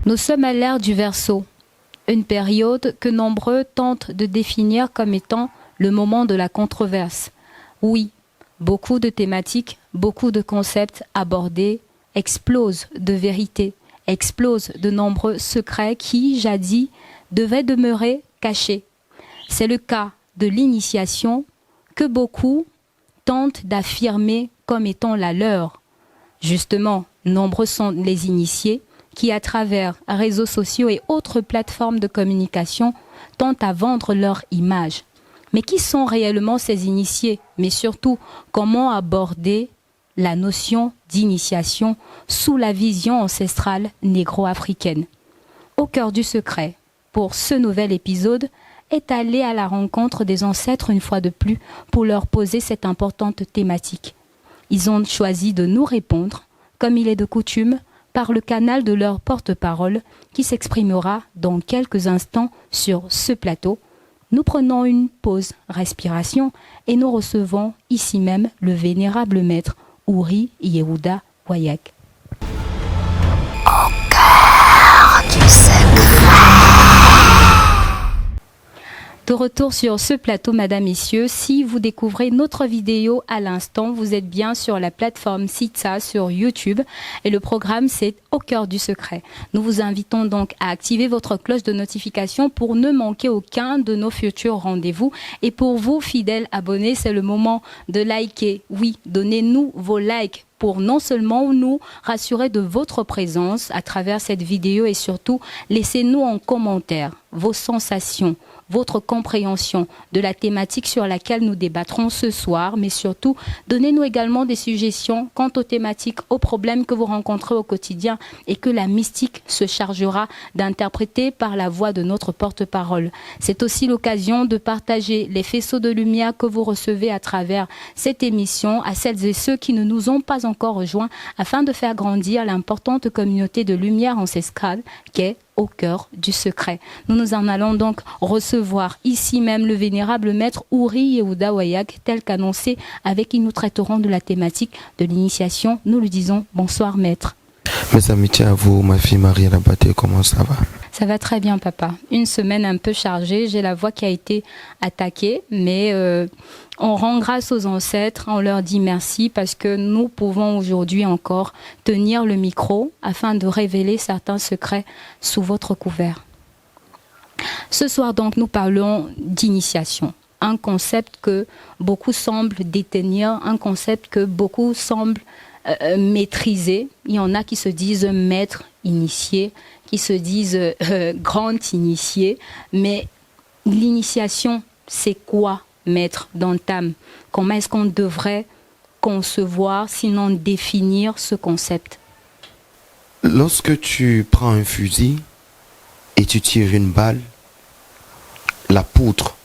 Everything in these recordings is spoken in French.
Nous sommes à l'ère du Verseau, une période que nombreux tentent de définir comme étant le moment de la controverse. Oui, beaucoup de thématiques, beaucoup de concepts abordés explosent de vérité, explosent de nombreux secrets qui, jadis, devaient demeurer cachés. C'est le cas de l'initiation que beaucoup tentent d'affirmer comme étant la leur. Justement, nombreux sont les initiés qui, à travers réseaux sociaux et autres plateformes de communication, tentent à vendre leur image. Mais qui sont réellement ces initiés? Mais surtout, comment aborder la notion d'initiation sous la vision ancestrale négro-africaine? Au cœur du secret, pour ce nouvel épisode, est aller à la rencontre des ancêtres une fois de plus pour leur poser cette importante thématique. Ils ont choisi de nous répondre, comme il est de coutume, par le canal de leur porte-parole qui s'exprimera dans quelques instants sur ce plateau. Nous prenons une pause respiration et nous recevons ici même le vénérable maître Ouri Yehuda Wayak. Au cœur du secret. De retour sur ce plateau, mesdames, messieurs, si vous découvrez notre vidéo à l'instant, vous êtes bien sur la plateforme Sitsa sur YouTube et le programme c'est Au cœur du secret. Nous vous invitons donc à activer votre cloche de notification pour ne manquer aucun de nos futurs rendez-vous. Et pour vous, fidèles abonnés, c'est le moment de liker. Oui, donnez-nous vos likes pour non seulement nous rassurer de votre présence à travers cette vidéo et surtout laissez-nous en commentaire vos sensations, votre compréhension de la thématique sur laquelle nous débattrons ce soir, mais surtout, donnez-nous également des suggestions quant aux thématiques, aux problèmes que vous rencontrez au quotidien et que la mystique se chargera d'interpréter par la voix de notre porte-parole. C'est aussi l'occasion de partager les faisceaux de lumière que vous recevez à travers cette émission à celles et ceux qui ne nous ont pas encore rejoints afin de faire grandir l'importante communauté de lumière ancestrale qu'est Au cœur du secret. Nous en allons donc recevoir ici même le vénérable maître Ouri Yehuda Wayak, tel qu'annoncé, avec qui nous traiterons de la thématique de l'initiation. Nous lui disons bonsoir maître. Mes amitiés à vous, ma fille Marie Labaté, comment ça va? Ça va très bien papa. Une semaine un peu chargée, j'ai la voix qui a été attaquée, mais on rend grâce aux ancêtres, on leur dit merci parce que nous pouvons aujourd'hui encore tenir le micro afin de révéler certains secrets sous votre couvert. Ce soir donc nous parlons d'initiation, un concept que beaucoup semblent détenir, un concept que beaucoup semblent maîtriser. Il y en a qui se disent maîtres initiés, qui se disent grands initiés, mais l'initiation c'est quoi? Maître d'entame, comment est-ce qu'on devrait concevoir, sinon définir ce concept? Lorsque tu prends un fusil et tu tires une balle, la poudre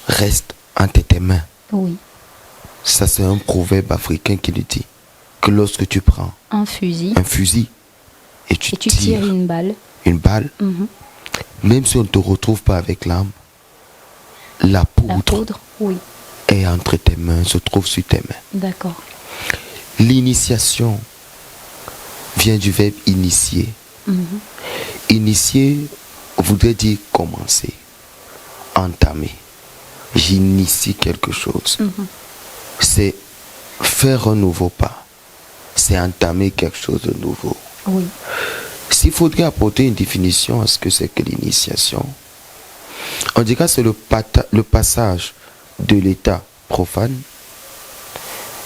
reste entre tes mains. Oui. Ça c'est un proverbe africain qui le dit, que lorsque tu prends un fusil et tu tires une balle, même si on ne te retrouve pas avec l'arme, la poudre oui, est entre tes mains, se trouve sur tes mains. D'accord. L'initiation vient du verbe initier. Initier voudrait dire commencer, entamer. J'initie quelque chose. C'est faire un nouveau pas. C'est entamer quelque chose de nouveau. Oui. S'il faudrait apporter une définition à ce que c'est que l'initiation, on dirait que c'est le passage de l'état profane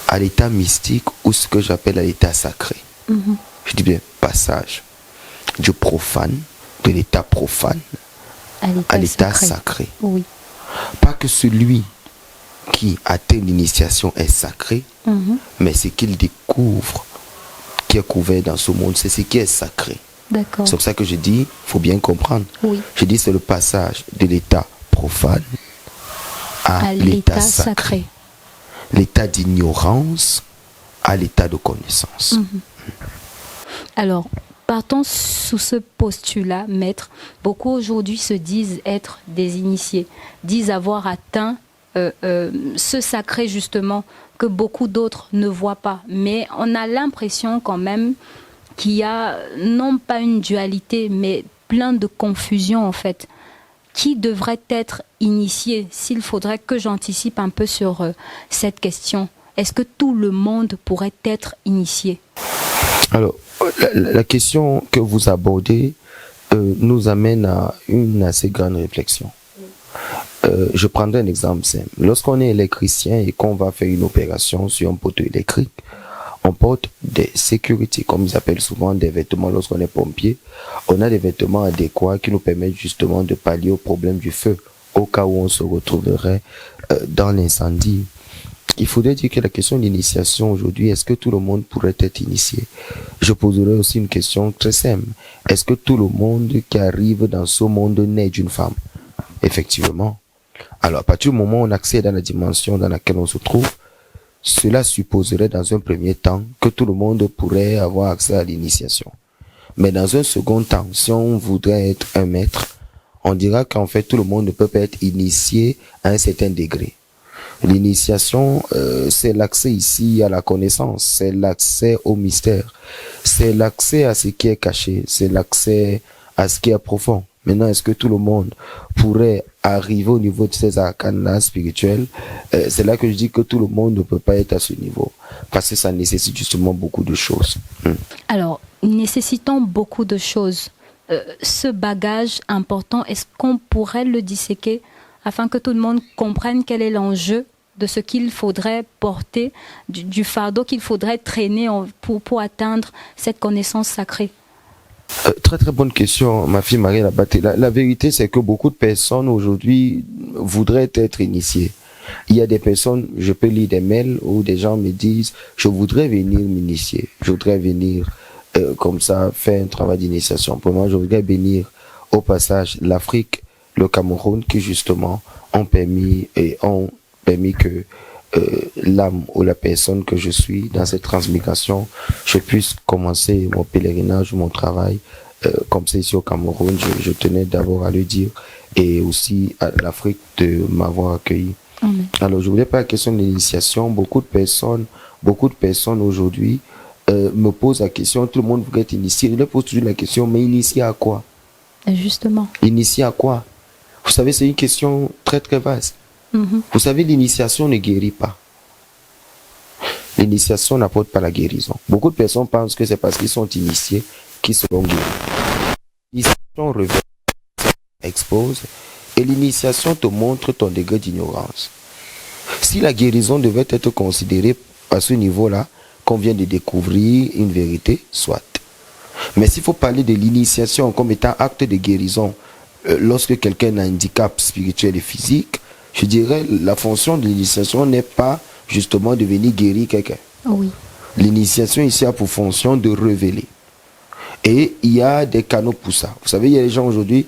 à l'état mystique ou ce que j'appelle à l'état sacré. Je dis bien passage du profane, de l'état profane à l'état sacré. Oui. Pas que celui qui atteint l'initiation est sacré, mais ce qu'il découvre qui est couvert dans ce monde, c'est ce qui est sacré. D'accord. C'est pour ça que je dis, il faut bien comprendre. Oui. Je dis c'est le passage de l'état profane à l'état sacré. L'état d'ignorance à l'état de connaissance. Alors, partons sous ce postulat, maître. Beaucoup aujourd'hui se disent être des initiés, disent avoir atteint ce sacré justement que beaucoup d'autres ne voient pas. Mais on a l'impression quand même qu'il y a non pas une dualité, mais plein de confusion en fait. Qui devrait être initié? S'il faudrait que j'anticipe un peu sur cette question, est-ce que tout le monde pourrait être initié? Alors, la question que vous abordez nous amène à une assez grande réflexion. Je prendrai un exemple simple. Lorsqu'on est électricien et qu'on va faire une opération sur un poteau électrique, on porte des sécurités, comme ils appellent souvent des vêtements lorsqu'on est pompier. On a des vêtements adéquats qui nous permettent justement de pallier au problème du feu, au cas où on se retrouverait dans l'incendie. Il faudrait dire que la question d'initiation aujourd'hui, est-ce que tout le monde pourrait être initié? Je poserai aussi une question très simple. Est-ce que tout le monde qui arrive dans ce monde naît d'une femme? Effectivement. Alors, à partir du moment où on accède à la dimension dans laquelle on se trouve, cela supposerait dans un premier temps que tout le monde pourrait avoir accès à l'initiation. Mais dans un second temps, si on voudrait être un maître, on dira qu'en fait tout le monde ne peut pas être initié à un certain degré. L'initiation, c'est l'accès ici à la connaissance, c'est l'accès au mystère, c'est l'accès à ce qui est caché, c'est l'accès à ce qui est profond. Maintenant, est-ce que tout le monde pourrait arriver au niveau de ces arcanes-là spirituels? C'est là que je dis que tout le monde ne peut pas être à ce niveau, parce que ça nécessite justement beaucoup de choses. Alors, nécessitant beaucoup de choses, ce bagage important, est-ce qu'on pourrait le disséquer afin que tout le monde comprenne quel est l'enjeu de ce qu'il faudrait porter, du fardeau qu'il faudrait traîner pour atteindre cette connaissance sacrée? Très très bonne question, ma fille Marie Labaté. La vérité, c'est que beaucoup de personnes aujourd'hui voudraient être initiées. Il y a des personnes, je peux lire des mails où des gens me disent, je voudrais venir m'initier, je voudrais venir comme ça faire un travail d'initiation. Pour moi, je voudrais venir au passage l'Afrique, le Cameroun, qui justement ont permis que l'âme ou la personne que je suis dans cette transmigration, je puisse commencer mon pèlerinage, mon travail, comme c'est ici au Cameroun. Je tenais d'abord à le dire, et aussi à l'Afrique de m'avoir accueilli. Amen. Alors, je voulais pas la question de l'initiation. Beaucoup de personnes aujourd'hui me posent la question, tout le monde voudrait être initié. Je leur pose toujours la question, mais initié à quoi? Justement. Initié à quoi? Vous savez, c'est une question très très vaste. Vous savez, l'initiation ne guérit pas. L'initiation n'apporte pas la guérison. Beaucoup de personnes pensent que c'est parce qu'ils sont initiés qu'ils seront guéris. L'initiation révèle, expose, et l'initiation te montre ton degré d'ignorance. Si la guérison devait être considérée à ce niveau-là, qu'on vient de découvrir une vérité, soit. Mais s'il faut parler de l'initiation comme étant acte de guérison, lorsque quelqu'un a un handicap spirituel et physique, je dirais la fonction de l'initiation n'est pas justement de venir guérir quelqu'un. Oui. L'initiation ici a pour fonction de révéler. Et il y a des canaux pour ça. Vous savez, il y a des gens aujourd'hui,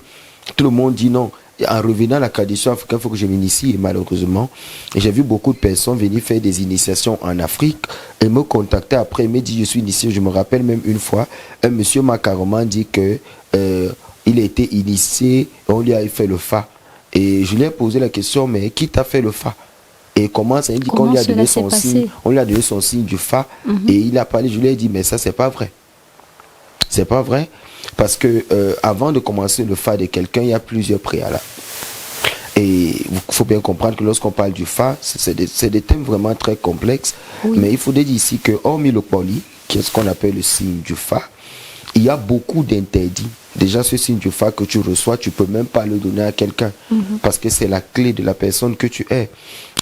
tout le monde dit non. En revenant à la tradition africaine, il faut que je m'initie. Et malheureusement, j'ai vu beaucoup de personnes venir faire des initiations en Afrique et me contacter après, me dire je suis initié. Je me rappelle même une fois, un monsieur m'a carrément dit que il a été initié et on lui a fait le fa. Et je lui ai posé la question, mais qui t'a fait le fa? Et comment ça? Il dit qu'on lui a donné son signe, on lui a donné son signe du fa. Et il a parlé, je lui ai dit, mais ça c'est pas vrai. C'est pas vrai, parce que avant de commencer le fa de quelqu'un, il y a plusieurs préalables. Et il faut bien comprendre que lorsqu'on parle du fa, c'est des thèmes vraiment très complexes. Oui. Mais il faut dire ici que hormis le poli, qui est ce qu'on appelle le signe du fa, il y a beaucoup d'interdits. Déjà, ce signe du fa que tu reçois, tu peux même pas le donner à quelqu'un, parce que c'est la clé de la personne que tu es.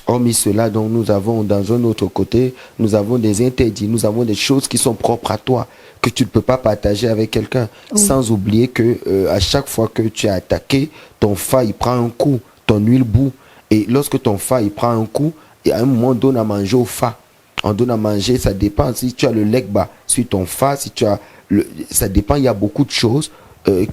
Hormis cela, donc, nous avons dans un autre côté, nous avons des interdits, nous avons des choses qui sont propres à toi, que tu ne peux pas partager avec quelqu'un. Oui. Sans oublier que à chaque fois que tu es attaqué, ton fa il prend un coup, ton huile bout. Et lorsque ton fa il prend un coup, et à un moment on donne à manger au fa. On donne à manger, ça dépend. Si tu as le legba sur ton fa, si tu as ça dépend, il y a beaucoup de choses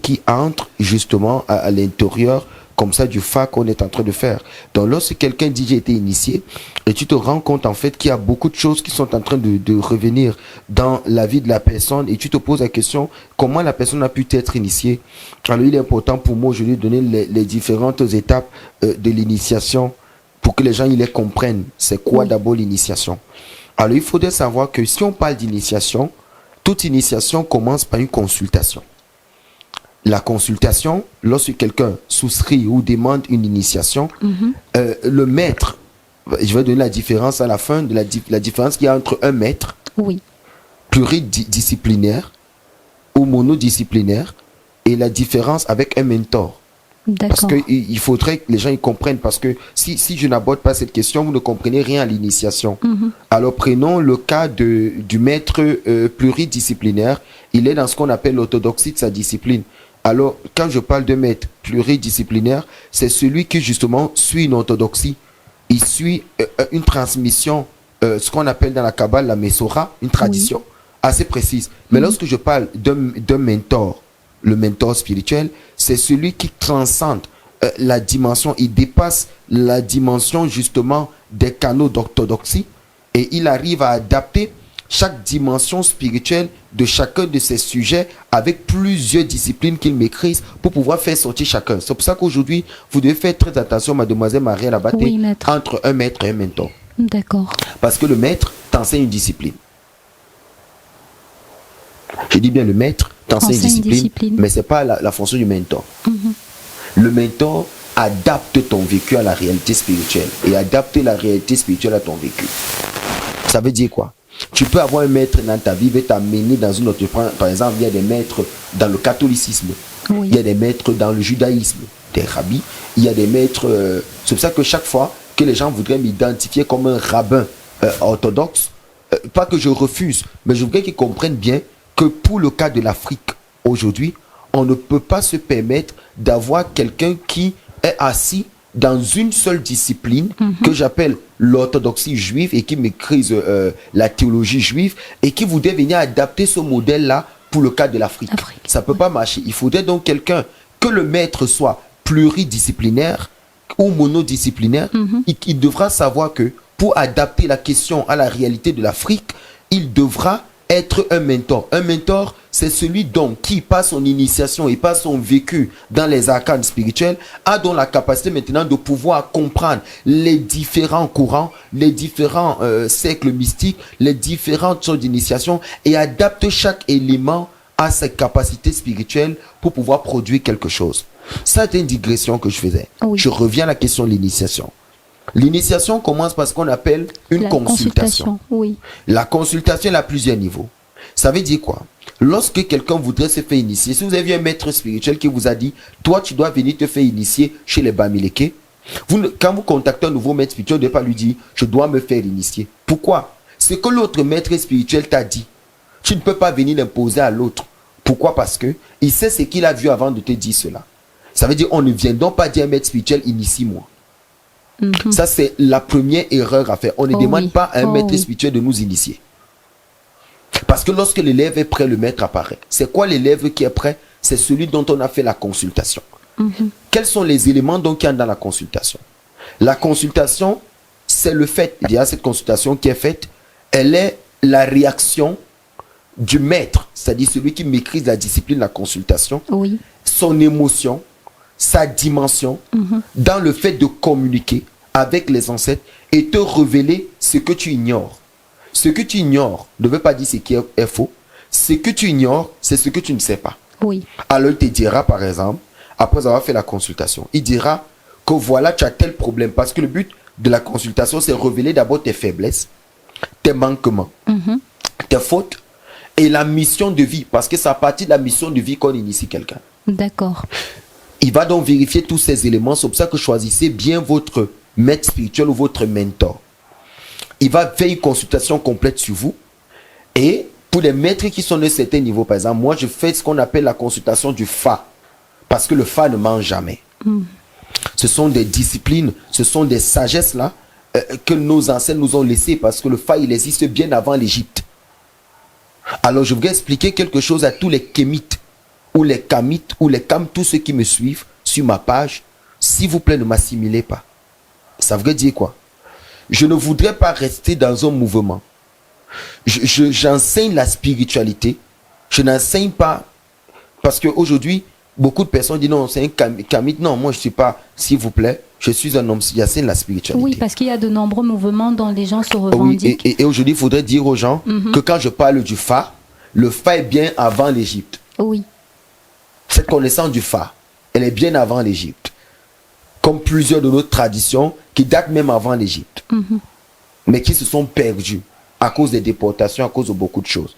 qui entrent justement à l'intérieur comme ça du fa qu'on est en train de faire. Donc lorsque quelqu'un dit j'ai été initié, et tu te rends compte en fait qu'il y a beaucoup de choses qui sont en train de revenir dans la vie de la personne, et tu te poses la question comment la personne a pu être initiée. Alors il est important pour moi aujourd'hui de donner les différentes étapes de l'initiation pour que les gens ils les comprennent. C'est quoi d'abord l'initiation? Alors il faudrait savoir que si on parle d'initiation, toute initiation commence par une consultation. La consultation, lorsque quelqu'un souscrit ou demande une initiation, le maître, je vais donner la différence à la fin, de la différence qu'il y a entre un maître pluridisciplinaire ou monodisciplinaire et la différence avec un mentor. Parce qu'il faudrait que les gens y comprennent, parce que si je n'aborde pas cette question, vous ne comprenez rien à l'initiation. Alors prenons le cas du maître pluridisciplinaire. Il est dans ce qu'on appelle l'orthodoxie de sa discipline. Alors, quand je parle de maître pluridisciplinaire, c'est celui qui justement suit une orthodoxie. Il suit une transmission, ce qu'on appelle dans la Kabbale la Mesora, une tradition assez précise. Mais lorsque je parle d'un mentor, le mentor spirituel, c'est celui qui transcende la dimension, il dépasse la dimension justement des canaux d'orthodoxie et il arrive à adapter chaque dimension spirituelle de chacun de ces sujets avec plusieurs disciplines qu'il maîtrise pour pouvoir faire sortir chacun. C'est pour ça qu'aujourd'hui, vous devez faire très attention, mademoiselle Marie Labaté, entre un maître et un mentor. D'accord. Parce que le maître t'enseigne une discipline. Je dis bien le maître t'enseigne une discipline, mais ce n'est pas la fonction du mentor. Le mentor adapte ton vécu à la réalité spirituelle et adapte la réalité spirituelle à ton vécu. Ça veut dire quoi? Tu peux avoir un maître dans ta vie, il va t'amener dans une autre. Par exemple, il y a des maîtres dans le catholicisme, il y a des maîtres dans le judaïsme, des rabbis, il y a des maîtres. C'est pour ça que chaque fois que les gens voudraient m'identifier comme un rabbin orthodoxe, pas que je refuse, mais je voudrais qu'ils comprennent bien que pour le cas de l'Afrique, aujourd'hui, on ne peut pas se permettre d'avoir quelqu'un qui est assis dans une seule discipline que j'appelle l'orthodoxie juive et qui maîtrise la théologie juive et qui voudrait venir adapter ce modèle-là pour le cas de l'Afrique. Ça ne peut pas marcher. Il faudrait donc quelqu'un, que le maître soit pluridisciplinaire ou monodisciplinaire, il devra savoir que pour adapter la question à la réalité de l'Afrique, il devra être un mentor. Un mentor, c'est celui donc qui, par son initiation et par son vécu dans les arcanes spirituels, a donc la capacité maintenant de pouvoir comprendre les différents courants, les différents cercles mystiques, les différentes sortes d'initiation et adapte chaque élément à ses capacités spirituelles pour pouvoir produire quelque chose. Ça, c'est une digression que je faisais. Je reviens à la question de l'initiation. L'initiation commence par ce qu'on appelle une consultation. La consultation, elle a plusieurs niveaux. Ça veut dire quoi? Lorsque quelqu'un voudrait se faire initier, si vous avez un maître spirituel qui vous a dit, toi tu dois venir te faire initier chez les Bamileke, quand vous contactez un nouveau maître spirituel, vous ne devez pas lui dire, je dois me faire initier. Pourquoi? C'est que l'autre maître spirituel t'a dit. Tu ne peux pas venir l'imposer à l'autre. Pourquoi? Parce que il sait ce qu'il a vu avant de te dire cela. Ça veut dire, on ne vient donc pas dire à un maître spirituel, initie-moi. Ça, c'est la première erreur à faire. On ne demande pas à un maître spirituel de nous initier. Parce que lorsque l'élève est prêt, le maître apparaît. C'est quoi l'élève qui est prêt? C'est celui dont on a fait la consultation. Quels sont les éléments donc qu'il y a dans la consultation? La consultation, c'est le fait, il y a cette consultation qui est faite, elle est la réaction du maître, c'est-à-dire celui qui maîtrise la discipline de la consultation, son émotion, sa dimension, dans le fait de communiquer avec les ancêtres et te révéler ce que tu ignores. Ce que tu ignores ne veut pas dire ce qui est faux. Ce que tu ignores, c'est ce que tu ne sais pas. Alors il te dira, par exemple, après avoir fait la consultation, il dira que voilà, tu as tel problème. Parce que le but de la consultation, c'est révéler d'abord tes faiblesses, tes manquements, tes fautes et la mission de vie. Parce que c'est à partir de la mission de vie qu'on initie quelqu'un. D'accord. Il va donc vérifier tous ces éléments. C'est pour ça que choisissez bien votre maître spirituel ou votre mentor. Il va faire une consultation complète sur vous. Et pour les maîtres qui sont de certains niveaux, par exemple, moi je fais ce qu'on appelle la consultation du Fa. Parce que le Fa ne ment jamais. Ce sont des disciplines, ce sont des sagesses là que nos ancêtres nous ont laissées. Parce que le Fa, il existe bien avant l'Égypte. Alors je voudrais expliquer quelque chose à tous les kémites ou les kamites ou les kam, tous ceux qui me suivent sur ma page. S'il vous plaît, ne m'assimilez pas. Ça veut dire quoi? Je ne voudrais pas rester dans un mouvement. J'enseigne la spiritualité. Je n'enseigne pas. Parce qu'aujourd'hui, beaucoup de personnes disent non, c'est un kamite. Non, moi je ne suis pas, s'il vous plaît, je suis un homme, j'enseigne la spiritualité. Oui, parce qu'il y a de nombreux mouvements dont les gens se revendiquent. Oui, et aujourd'hui, il faudrait dire aux gens que quand je parle du Fa, le Fa est bien avant l'Égypte. Oui. Cette connaissance du Fa, elle est bien avant l'Égypte. Comme plusieurs de nos traditions qui datent même avant l'Égypte. Mais qui se sont perdues à cause des déportations, à cause de beaucoup de choses.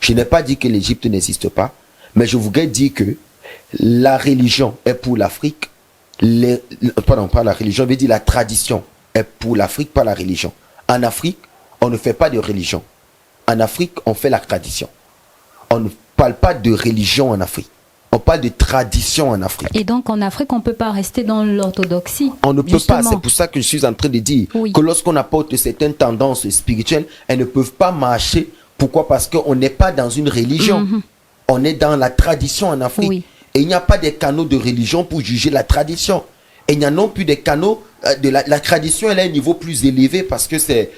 Je n'ai pas dit que l'Égypte n'existe pas, mais je voudrais dire que la religion est pour l'Afrique. Pardon, pas la religion, je veux dire la tradition est pour l'Afrique, pas la religion. En Afrique, on ne fait pas de religion. En Afrique, on fait la tradition. On ne parle pas de religion en Afrique. On parle de tradition en Afrique. Et donc en Afrique, on ne peut pas rester dans l'orthodoxie. On ne peut pas. C'est pour ça que je suis en train de dire que lorsqu'on apporte certaines tendances spirituelles, elles ne peuvent pas marcher. Pourquoi? Parce qu'on n'est pas dans une religion. On est dans la tradition en Afrique. Oui. Et il n'y a pas de canaux de religion pour juger la tradition. Et il n'y a non plus des canaux de la tradition. Elle est à un niveau plus élevé parce que c'est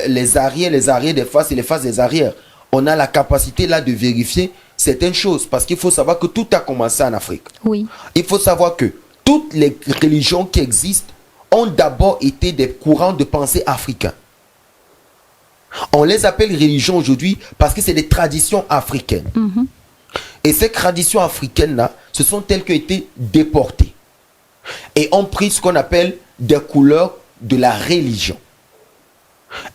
les arrières des faces et les faces des arrières. On a la capacité là de vérifier certaines choses parce qu'il faut savoir que tout a commencé en Afrique. Oui. Il faut savoir que toutes les religions qui existent ont d'abord été des courants de pensée africains. On les appelle religions aujourd'hui parce que c'est des traditions africaines. Et ces traditions africaines-là, ce sont telles qui ont été déportées et ont pris ce qu'on appelle des couleurs de la religion.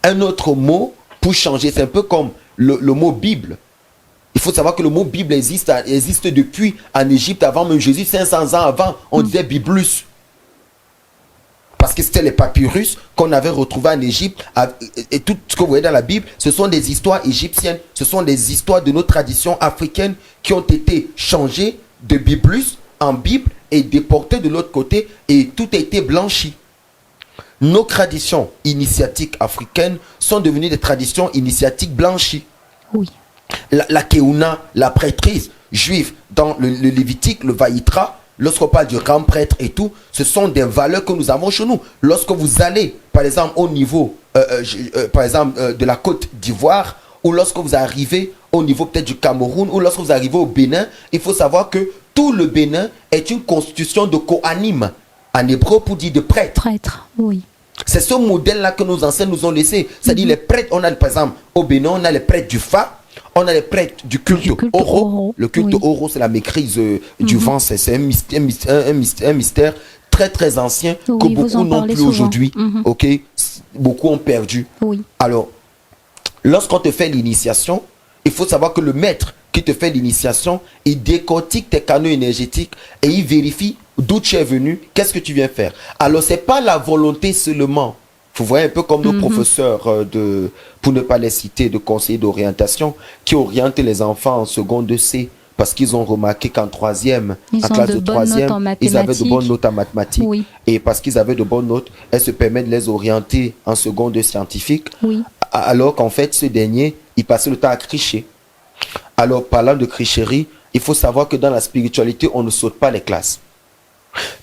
Un autre mot pour changer, c'est un peu comme le mot Bible. Il faut savoir que le mot Bible existe depuis en Égypte avant même Jésus, 500 ans avant, on disait Biblus. Parce que c'était les papyrus qu'on avait retrouvés en Égypte. Et tout ce que vous voyez dans la Bible, ce sont des histoires égyptiennes. Ce sont des histoires de nos traditions africaines qui ont été changées de Biblus en Bible et déportées de l'autre côté. Et tout a été blanchi. Nos traditions initiatiques africaines sont devenues des traditions initiatiques blanchies. Oui. La Keuna, la prêtrise juive dans le Lévitique, le Vaïtra, lorsqu'on parle du grand prêtre et tout, ce sont des valeurs que nous avons chez nous. Lorsque vous allez, par exemple, au niveau de la Côte d'Ivoire, ou lorsque vous arrivez au niveau peut-être du Cameroun, ou lorsque vous arrivez au Bénin, il faut savoir que tout le Bénin est une constitution de Kohanim, en hébreu pour dire de prêtre. Prêtre, oui. C'est ce modèle-là que nos anciens nous ont laissé. C'est-à-dire les prêtres, on a par exemple au Bénin, on a les prêtres du Fa, on a les prêtres du culte Oro. Le culte Oro, c'est la maîtrise du vent. C'est un mystère très très ancien que beaucoup n'ont plus aujourd'hui. Ok, beaucoup ont perdu. Oui. Alors, lorsqu'on te fait l'initiation, il faut savoir que le maître qui te fait l'initiation, il décortique tes canaux énergétiques et il vérifie d'où tu es venu, qu'est-ce que tu viens faire. Alors, ce n'est pas la volonté seulement. Vous voyez un peu comme nos professeurs pour ne pas les citer, de conseillers d'orientation, qui orientent les enfants en seconde C parce qu'ils ont remarqué qu'en troisième, en classe de troisième, ils avaient de bonnes notes en mathématiques. Oui. Et parce qu'ils avaient de bonnes notes, elles se permettent de les orienter en seconde scientifique. Oui. Alors qu'en fait, ce dernier, il passait le temps à tricher. Alors, parlant de tricherie, il faut savoir que dans la spiritualité, on ne saute pas les classes.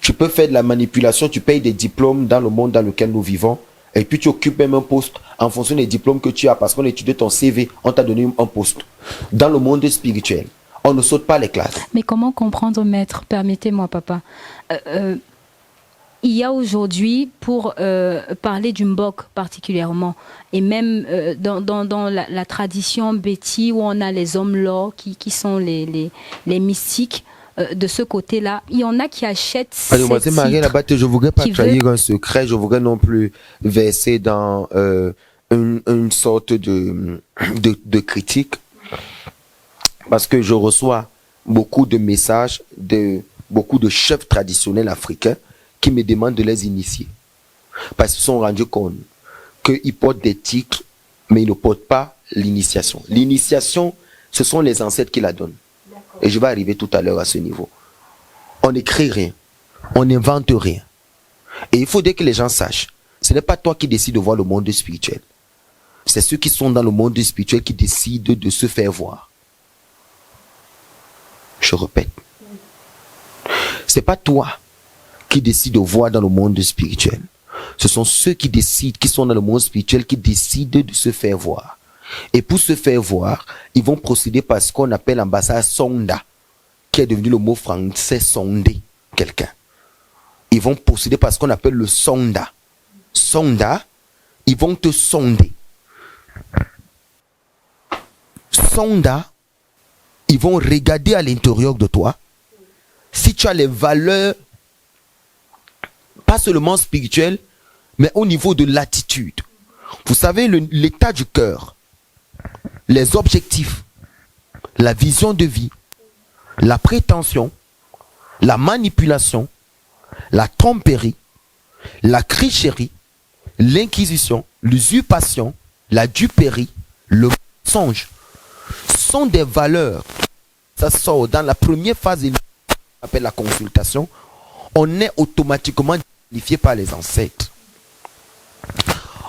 Tu peux faire de la manipulation, tu payes des diplômes dans le monde dans lequel nous vivons, et puis tu occupes même un poste en fonction des diplômes que tu as, parce qu'on a étudié ton CV, on t'a donné un poste. Dans le monde spirituel, on ne saute pas les classes. Mais comment comprendre, maître? Permettez-moi, papa. Il y a aujourd'hui, pour parler du Mbok particulièrement, et même dans la tradition Béti, où on a les hommes lors qui sont les mystiques, de ce côté-là, il y en a qui achètent ces titres. Je ne voudrais pas trahir un secret, je voudrais non plus verser dans une sorte de critique, parce que je reçois beaucoup de messages de beaucoup de chefs traditionnels africains qui me demandent de les initier. Parce qu'ils se sont rendus compte qu'ils portent des titres, mais ils ne portent pas l'initiation. L'initiation, ce sont les ancêtres qui la donnent. Et je vais arriver tout à l'heure à ce niveau. On n'écrit rien. On n'invente rien. Et il faudrait que les gens sachent. Ce n'est pas toi qui décides de voir le monde spirituel. C'est ceux qui sont dans le monde spirituel qui décident de se faire voir. Je répète. Ce n'est pas toi qui décides de voir dans le monde spirituel. Ce sont ceux qui décident, qui sont dans le monde spirituel, qui décident de se faire voir. Et pour se faire voir, ils vont procéder par ce qu'on appelle l'ambassade sonda, qui est devenu le mot français sonder quelqu'un. Ils vont procéder par ce qu'on appelle le sonda. Sonda, ils vont te sonder. Sonda, ils vont regarder à l'intérieur de toi si tu as les valeurs, pas seulement spirituelles, mais au niveau de l'attitude. Vous savez, l'état du cœur, les objectifs, la vision de vie, la prétention, la manipulation, la tromperie, la tricherie, l'inquisition, l'usurpation, la duperie, le mensonge sont des valeurs. Ça sort dans la première phase, qu'on appelle la consultation. On est automatiquement qualifié par les ancêtres.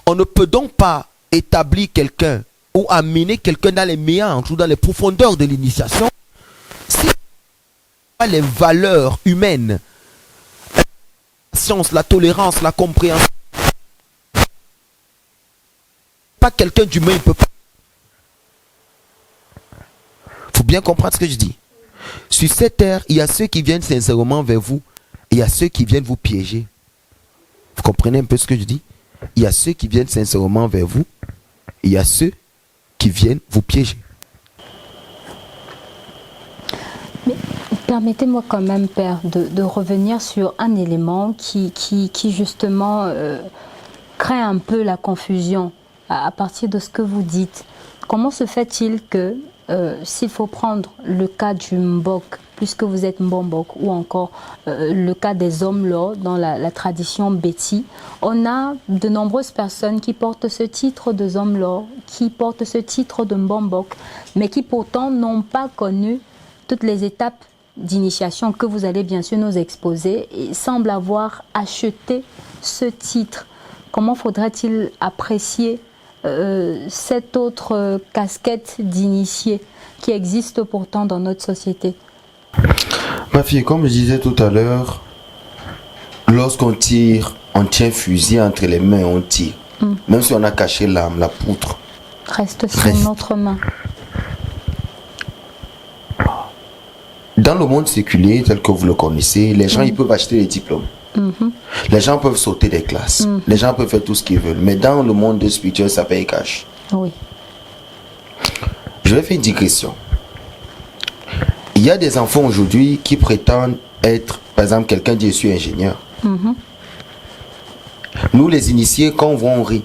On ne peut donc pas établir quelqu'un ou amener quelqu'un dans les méandres ou dans les profondeurs de l'initiation si les valeurs humaines, la science, la tolérance, la compréhension. Pas quelqu'un d'humain, il peut pas. Faut bien comprendre ce que je dis. Sur cette terre, il y a ceux qui viennent sincèrement vers vous et il y a ceux qui viennent vous piéger. Vous comprenez un peu ce que je dis? Il y a ceux qui viennent sincèrement vers vous et il y a ceux qui viennent vous piéger. Mais permettez-moi quand même, Père, de revenir sur un élément qui justement crée un peu la confusion à partir de ce que vous dites. Comment se fait-il que, s'il faut prendre le cas du Mbok, puisque vous êtes Mbombok, ou encore le cas des hommes là dans la tradition Béti, on a de nombreuses personnes qui portent ce titre de hommes là, qui portent ce titre de Mbombok, mais qui pourtant n'ont pas connu toutes les étapes d'initiation que vous allez bien sûr nous exposer et semblent avoir acheté ce titre. Comment faudrait-il apprécier cette autre casquette d'initié qui existe pourtant dans notre société? Ma fille, comme je disais tout à l'heure, lorsqu'on tire, on tient un fusil entre les mains, on tire. Même si on a caché l'arme, la poutre reste sur notre main. Dans le monde séculier, tel que vous le connaissez, les gens ils peuvent acheter des diplômes. Les gens peuvent sauter des classes. Les gens peuvent faire tout ce qu'ils veulent. Mais dans le monde spirituel, ça paye cash. Oui. Je vais faire une digression. Il y a des enfants aujourd'hui qui prétendent être, par exemple, quelqu'un dit je suis ingénieur. Nous, les initiés, quand on voit, on rit.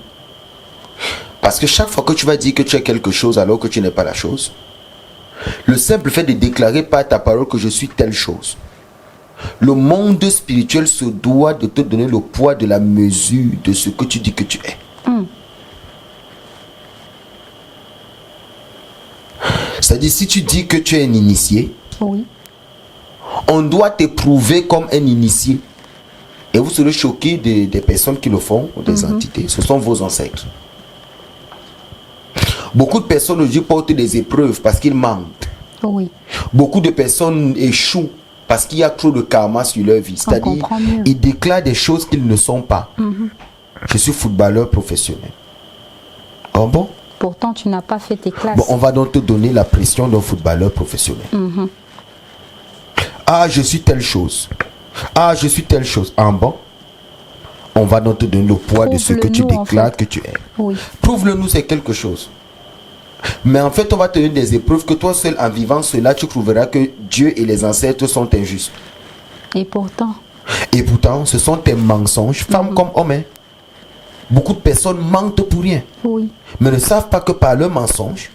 Parce que chaque fois que tu vas dire que tu es quelque chose alors que tu n'es pas la chose, le simple fait de déclarer par ta parole que je suis telle chose, le monde spirituel se doit de te donner le poids de la mesure de ce que tu dis que tu es. C'est-à-dire, si tu dis que tu es un initié, on doit t'éprouver comme un initié. Et vous serez choqués des personnes qui le font, ou des entités. Ce sont vos ancêtres. Beaucoup de personnes aujourd'hui portent des épreuves parce qu'ils mentent. Beaucoup de personnes échouent parce qu'il y a trop de karma sur leur vie. C'est-à-dire, ils déclarent des choses qu'ils ne sont pas. Je suis footballeur professionnel. Oh bon? Pourtant, tu n'as pas fait tes classes. Bon, on va donc te donner la pression d'un footballeur professionnel. Ah, je suis telle chose. Ah, je suis telle chose. En bon, on va donc te donner le poids de ce que tu déclares que tu es. Prouve-le nous, c'est quelque chose. Mais en fait, on va te donner des épreuves que toi seul, en vivant cela, tu trouveras que Dieu et les ancêtres sont injustes. Et pourtant, ce sont tes mensonges, femmes comme hommes. Hein. Beaucoup de personnes mentent pour rien. Mais ne savent pas que par leurs mensonges,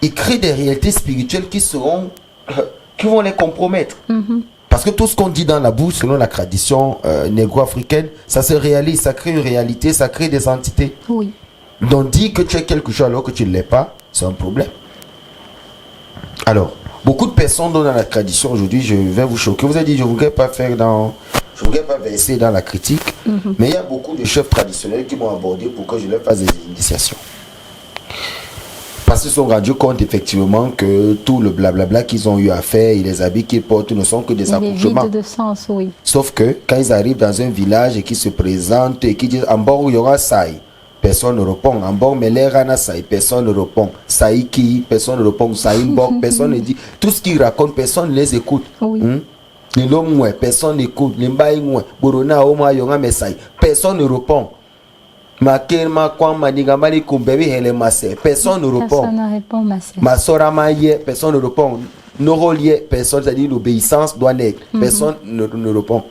ils créent des réalités spirituelles qui vont les compromettre. Parce que tout ce qu'on dit dans la bouche, selon la tradition négro-africaine, ça se réalise, ça crée une réalité, ça crée des entités. Donc dire que tu es quelque chose alors que tu ne l'es pas, c'est un problème. Alors, beaucoup de personnes dans la tradition aujourd'hui, je vais vous choquer. Vous avez dit, je ne voudrais pas verser dans la critique, mais il y a beaucoup de chefs traditionnels qui m'ont abordé pour que je leur fasse des initiations. Parce qu'ils se sont rendus compte effectivement que tout le blablabla qu'ils ont eu à faire et les habits qu'ils portent ne sont que des accouchements. De sens, Sauf que quand ils arrivent dans un village et qu'ils se présentent et qu'ils disent en bord il y aura Saï, personne ne répond. En bord mais l'air en Saï, personne ne répond. Saï qui, personne ne répond. Saï bord, personne ne dit. Tout ce qu'ils racontent, personne ne les écoute. Les noms, personne n'écoute. Les mbaï, Borona, Oma, Yonga, Messaï, personne ne répond. Personne ne répond. Ma sora maïe, personne ne répond. Norolier, personne, c'est-à-dire l'obéissance doit naître. Personne ne répond.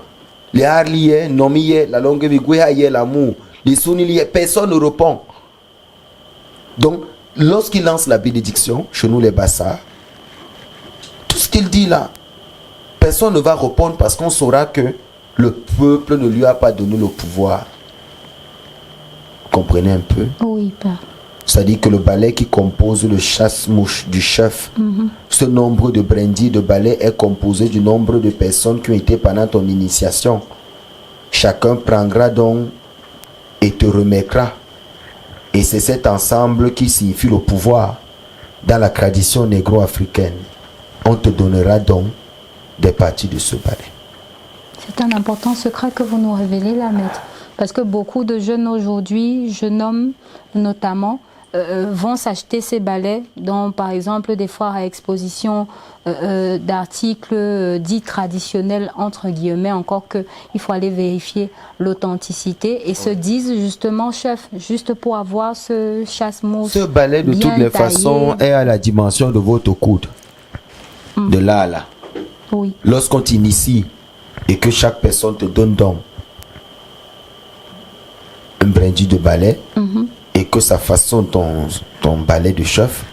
Les harliers, nomier, la longue vigouille, l'amour. Les souniliers, personne ne répond. Donc, lorsqu'il lance la bénédiction, chez nous les bassards, tout ce qu'il dit là, personne ne va répondre parce qu'on saura que le peuple ne lui a pas donné le pouvoir. Vous comprenez un peu? Oui, père. C'est-à-dire que le balai qui compose le chasse-mouche du chef, ce nombre de brindilles de balai est composé du nombre de personnes qui ont été pendant ton initiation. Chacun prendra donc et te remettra. Et c'est cet ensemble qui signifie le pouvoir dans la tradition négro-africaine. On te donnera donc des parties de ce balai. C'est un important secret que vous nous révélez là, maître. Parce que beaucoup de jeunes aujourd'hui, jeunes hommes notamment, vont s'acheter ces balais dans, par exemple, des foires à exposition d'articles dits traditionnels, entre guillemets, encore qu'il faut aller vérifier l'authenticité, et se disent justement, chef, juste pour avoir ce chasse-mouche. Ce balai, de toutes les façons, est à la dimension de votre coude. De là à là. Oui. Lorsqu'on t'initie et que chaque personne te donne donc un brindille de balai, et que ça façonne ton balai de chef,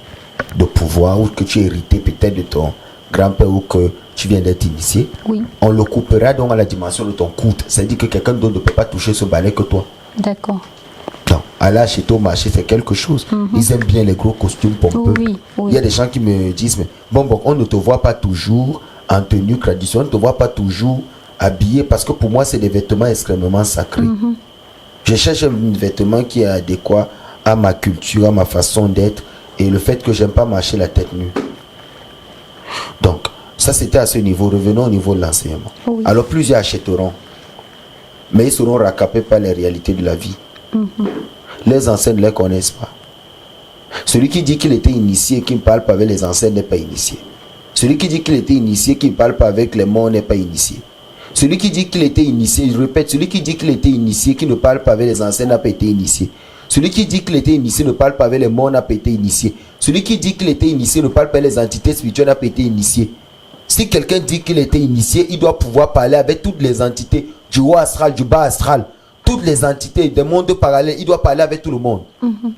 de pouvoir, ou que tu es hérité peut-être de ton grand-père ou que tu viens d'être initié, on le coupera donc à la dimension de ton coude. C'est-à-dire que quelqu'un d'autre ne peut pas toucher ce balai que toi. D'accord. Donc, aller acheter au marché, c'est quelque chose. Ils aiment bien les gros costumes pompeux. Il y a des gens qui me disent, mais bon, on ne te voit pas toujours en tenue traditionnelle, on ne te voit pas toujours habillé, parce que pour moi, c'est des vêtements extrêmement sacrés. Je cherche un vêtement qui est adéquat à ma culture, à ma façon d'être, et le fait que j'aime pas marcher la tête nue. Donc, ça c'était à ce niveau. Revenons au niveau de l'enseignement. Alors plusieurs achèteront, mais ils seront rattrapés par les réalités de la vie. Les anciens ne les connaissent pas. Celui qui dit qu'il était initié et qui ne parle pas avec les anciens n'est pas initié. Celui qui dit qu'il était initié, qui ne parle pas avec les morts n'est pas initié. Celui qui dit qu'il était initié, je répète, celui qui dit qu'il était initié, qui ne parle pas avec les anciens n'a pas été initié. Celui qui dit qu'il était initié, ne parle pas avec les morts n'a pas été initié. Celui qui dit qu'il était initié, ne parle pas avec les entités spirituelles n'a pas été initié. Si quelqu'un dit qu'il était initié, il doit pouvoir parler avec toutes les entités du haut astral, du bas astral, toutes les entités des mondes parallèles, il doit parler avec tout le monde.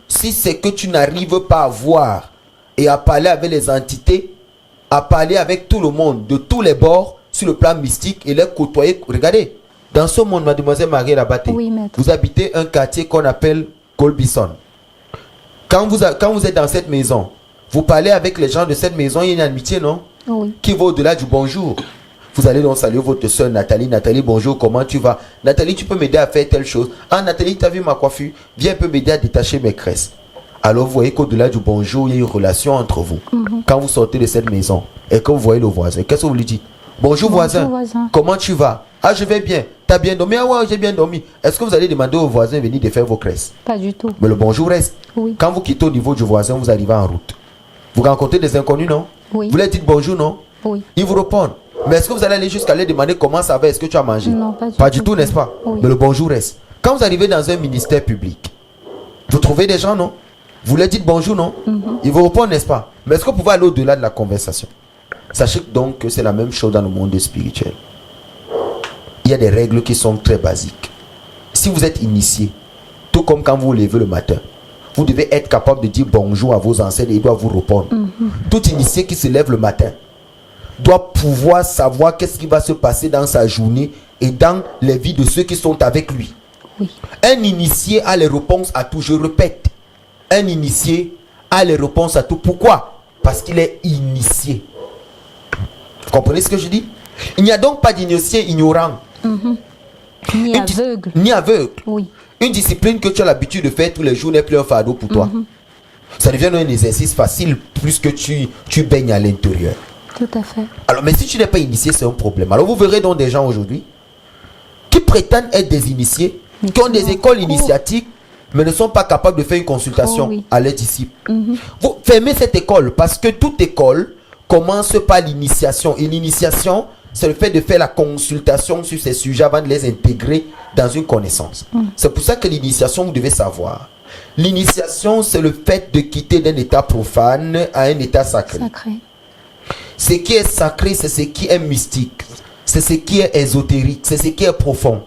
Si c'est que tu n'arrives pas à voir et à parler avec les entités, à parler avec tout le monde, de tous les bords, sur le plan mystique, et les côtoyer. Regardez, dans ce monde, mademoiselle Marie Rabaté, vous habitez un quartier qu'on appelle Colbison. Quand vous êtes dans cette maison, vous parlez avec les gens de cette maison, il y a une amitié, non? Qui va au-delà du bonjour. Vous allez donc saluer votre soeur Nathalie. Nathalie, bonjour, comment tu vas? Nathalie, tu peux m'aider à faire telle chose? Ah, Nathalie, tu as vu ma coiffure? Viens un peu m'aider à détacher mes tresses. Alors vous voyez qu'au-delà du bonjour, il y a une relation entre vous. Quand vous sortez de cette maison et que vous voyez le voisin, qu'est-ce que vous lui dites? Bonjour voisin, comment tu vas? Ah, je vais bien. T'as bien dormi? Ah ouais, j'ai bien dormi. Est-ce que vous allez demander au voisin de venir de faire vos tresses? Pas du tout. Mais le bonjour reste. Quand vous quittez au niveau du voisin, vous arrivez en route. Vous rencontrez des inconnus, non? Vous leur dites bonjour, non? Ils vous répondent. Mais est-ce que vous allez aller jusqu'à leur demander comment ça va? Est-ce que tu as mangé? Non, pas du tout, n'est-ce pas? Mais le bonjour reste. Quand vous arrivez dans un ministère public, vous trouvez des gens, non? Vous leur dites bonjour, non? Ils vous répondent, n'est-ce pas? Mais est-ce que vous pouvez aller au-delà de la conversation? Sachez donc que c'est la même chose dans le monde spirituel. Il y a des règles qui sont très basiques. Si vous êtes initié, tout comme quand vous vous levez le matin, vous devez être capable de dire bonjour à vos ancêtres et ils doivent vous répondre. Tout initié qui se lève le matin doit pouvoir savoir qu'est-ce qui va se passer dans sa journée et dans les vies de ceux qui sont avec lui. Un initié a les réponses à tout. Je répète, un initié a les réponses à tout. Pourquoi? Parce qu'il est initié. Vous comprenez ce que je dis? Il n'y a donc pas d'initié ignorant. Ni aveugle. Ni aveugle. Une discipline que tu as l'habitude de faire tous les jours n'est plus un fardeau pour toi. Ça devient un exercice facile plus que tu baignes à l'intérieur. Tout à fait. Alors, mais si tu n'es pas initié, c'est un problème. Alors, vous verrez donc des gens aujourd'hui qui prétendent être des initiés, qui ont des écoles initiatiques, mais ne sont pas capables de faire une consultation à leurs disciples. Vous fermez cette école parce que toute école commence par l'initiation. Et l'initiation, c'est le fait de faire la consultation sur ces sujets avant de les intégrer dans une connaissance. C'est pour ça que l'initiation, vous devez savoir. L'initiation, c'est le fait de quitter d'un état profane à un état sacré. Ce qui est sacré, c'est ce qui est mystique. C'est ce qui est ésotérique. C'est ce qui est profond.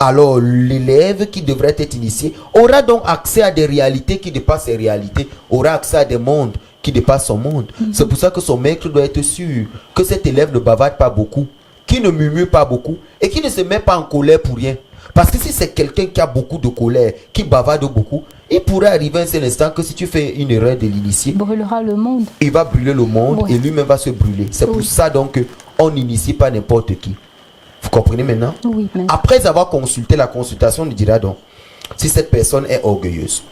Alors, l'élève qui devrait être initié aura donc accès à des réalités qui dépassent ses réalités, aura accès à des mondes qui dépassent son monde. C'est pour ça que son maître doit être sûr que cet élève ne bavarde pas beaucoup, qui ne murmure pas beaucoup et qui ne se met pas en colère pour rien. Parce que si c'est quelqu'un qui a beaucoup de colère, qui bavarde beaucoup, il pourrait arriver un seul instant que si tu fais une erreur de l'initié, Brûlera le monde. il va brûler le monde Ouais. et lui-même va se brûler. C'est pour ça donc qu'on n'initie pas n'importe qui. Vous comprenez maintenant? Oui, mais Après avoir consulté la consultation, on dira donc si cette personne est orgueilleuse,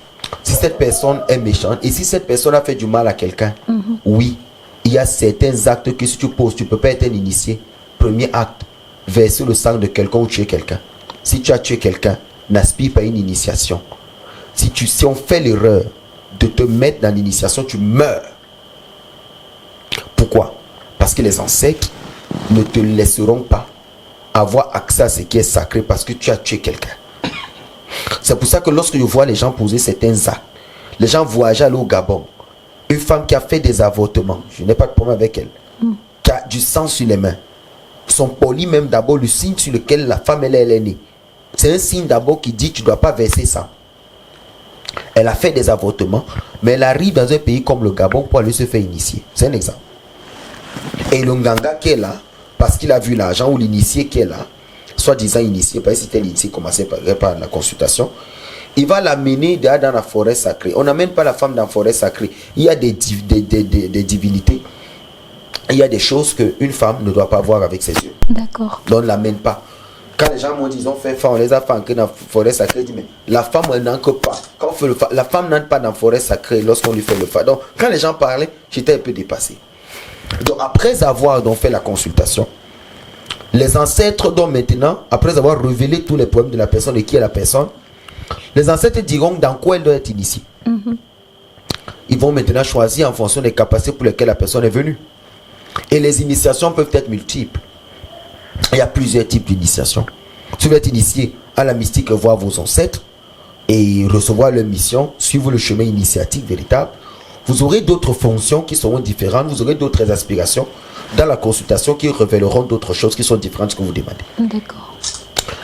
si cette personne est méchante et si cette personne a fait du mal à quelqu'un. Oui, il y a certains actes que si tu poses, tu ne peux pas être un initié. Premier acte, verser le sang de quelqu'un ou tuer quelqu'un. Si tu as tué quelqu'un, n'aspire pas à une initiation. Si on fait l'erreur de te mettre dans l'initiation, tu meurs. Pourquoi? Parce que les ancêtres ne te laisseront pas avoir accès à ce qui est sacré parce que tu as tué quelqu'un. C'est pour ça que lorsque je vois les gens poser certains actes, les gens voyager aller au Gabon, une femme qui a fait des avortements, je n'ai pas de problème avec elle, qui a du sang sur les mains, son poli même d'abord, le signe sur lequel la femme elle est née, c'est un signe d'abord qui dit tu ne dois pas verser ça. Elle a fait des avortements, mais elle arrive dans un pays comme le Gabon pour aller se faire initier. C'est un exemple. Et le Nganga qui est là, parce qu'il a vu l'argent, ou l'initié qui est là, soi-disant initié, parce que c'était l'initié, commençait par la consultation, il va l'amener dans la forêt sacrée. On n'amène pas la femme dans la forêt sacrée. Il y a des divinités, il y a des choses qu'une femme ne doit pas voir avec ses yeux. d'accord. Donc on ne l'amène pas. Quand les gens m'ont dit, ils ont fait on les a fait entrer dans la forêt sacrée, je dis, mais la femme, elle n'entre pas. Quand on fait la femme n'entre pas dans la forêt sacrée lorsqu'on lui fait le fa. Donc, quand les gens parlaient, j'étais un peu dépassé. Donc, après avoir donc fait la consultation, les ancêtres, donc maintenant, après avoir révélé tous les problèmes de la personne et qui est la personne, les ancêtres diront dans quoi elle doit être initiée. Ils vont maintenant choisir en fonction des capacités pour lesquelles la personne est venue. Et les initiations peuvent être multiples. Il y a plusieurs types d'initiation. Si vous êtes initié à la mystique, voir vos ancêtres et recevoir leur mission, suivre le chemin initiatique véritable, vous aurez d'autres fonctions qui seront différentes, vous aurez d'autres aspirations dans la consultation qui révéleront d'autres choses qui sont différentes de ce que vous demandez. D'accord.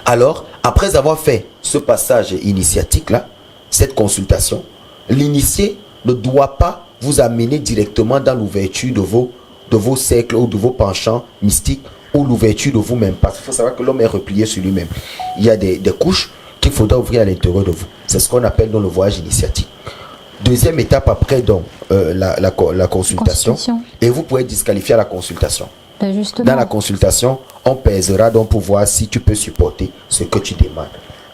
Alors, après avoir fait ce passage initiatique-là, cette consultation, l'initié ne doit pas vous amener directement dans l'ouverture de vos cercles ou de vos penchants mystiques ou l'ouverture de vous-même. Parce qu'il faut savoir que l'homme est replié sur lui-même. Il y a des couches qu'il faudra ouvrir à l'intérieur de vous. C'est ce qu'on appelle dans le voyage initiatique. Deuxième étape après donc la consultation. Et vous pouvez disqualifier à la consultation. Ben justement. Dans la consultation, on pèsera donc pour voir si tu peux supporter ce que tu demandes.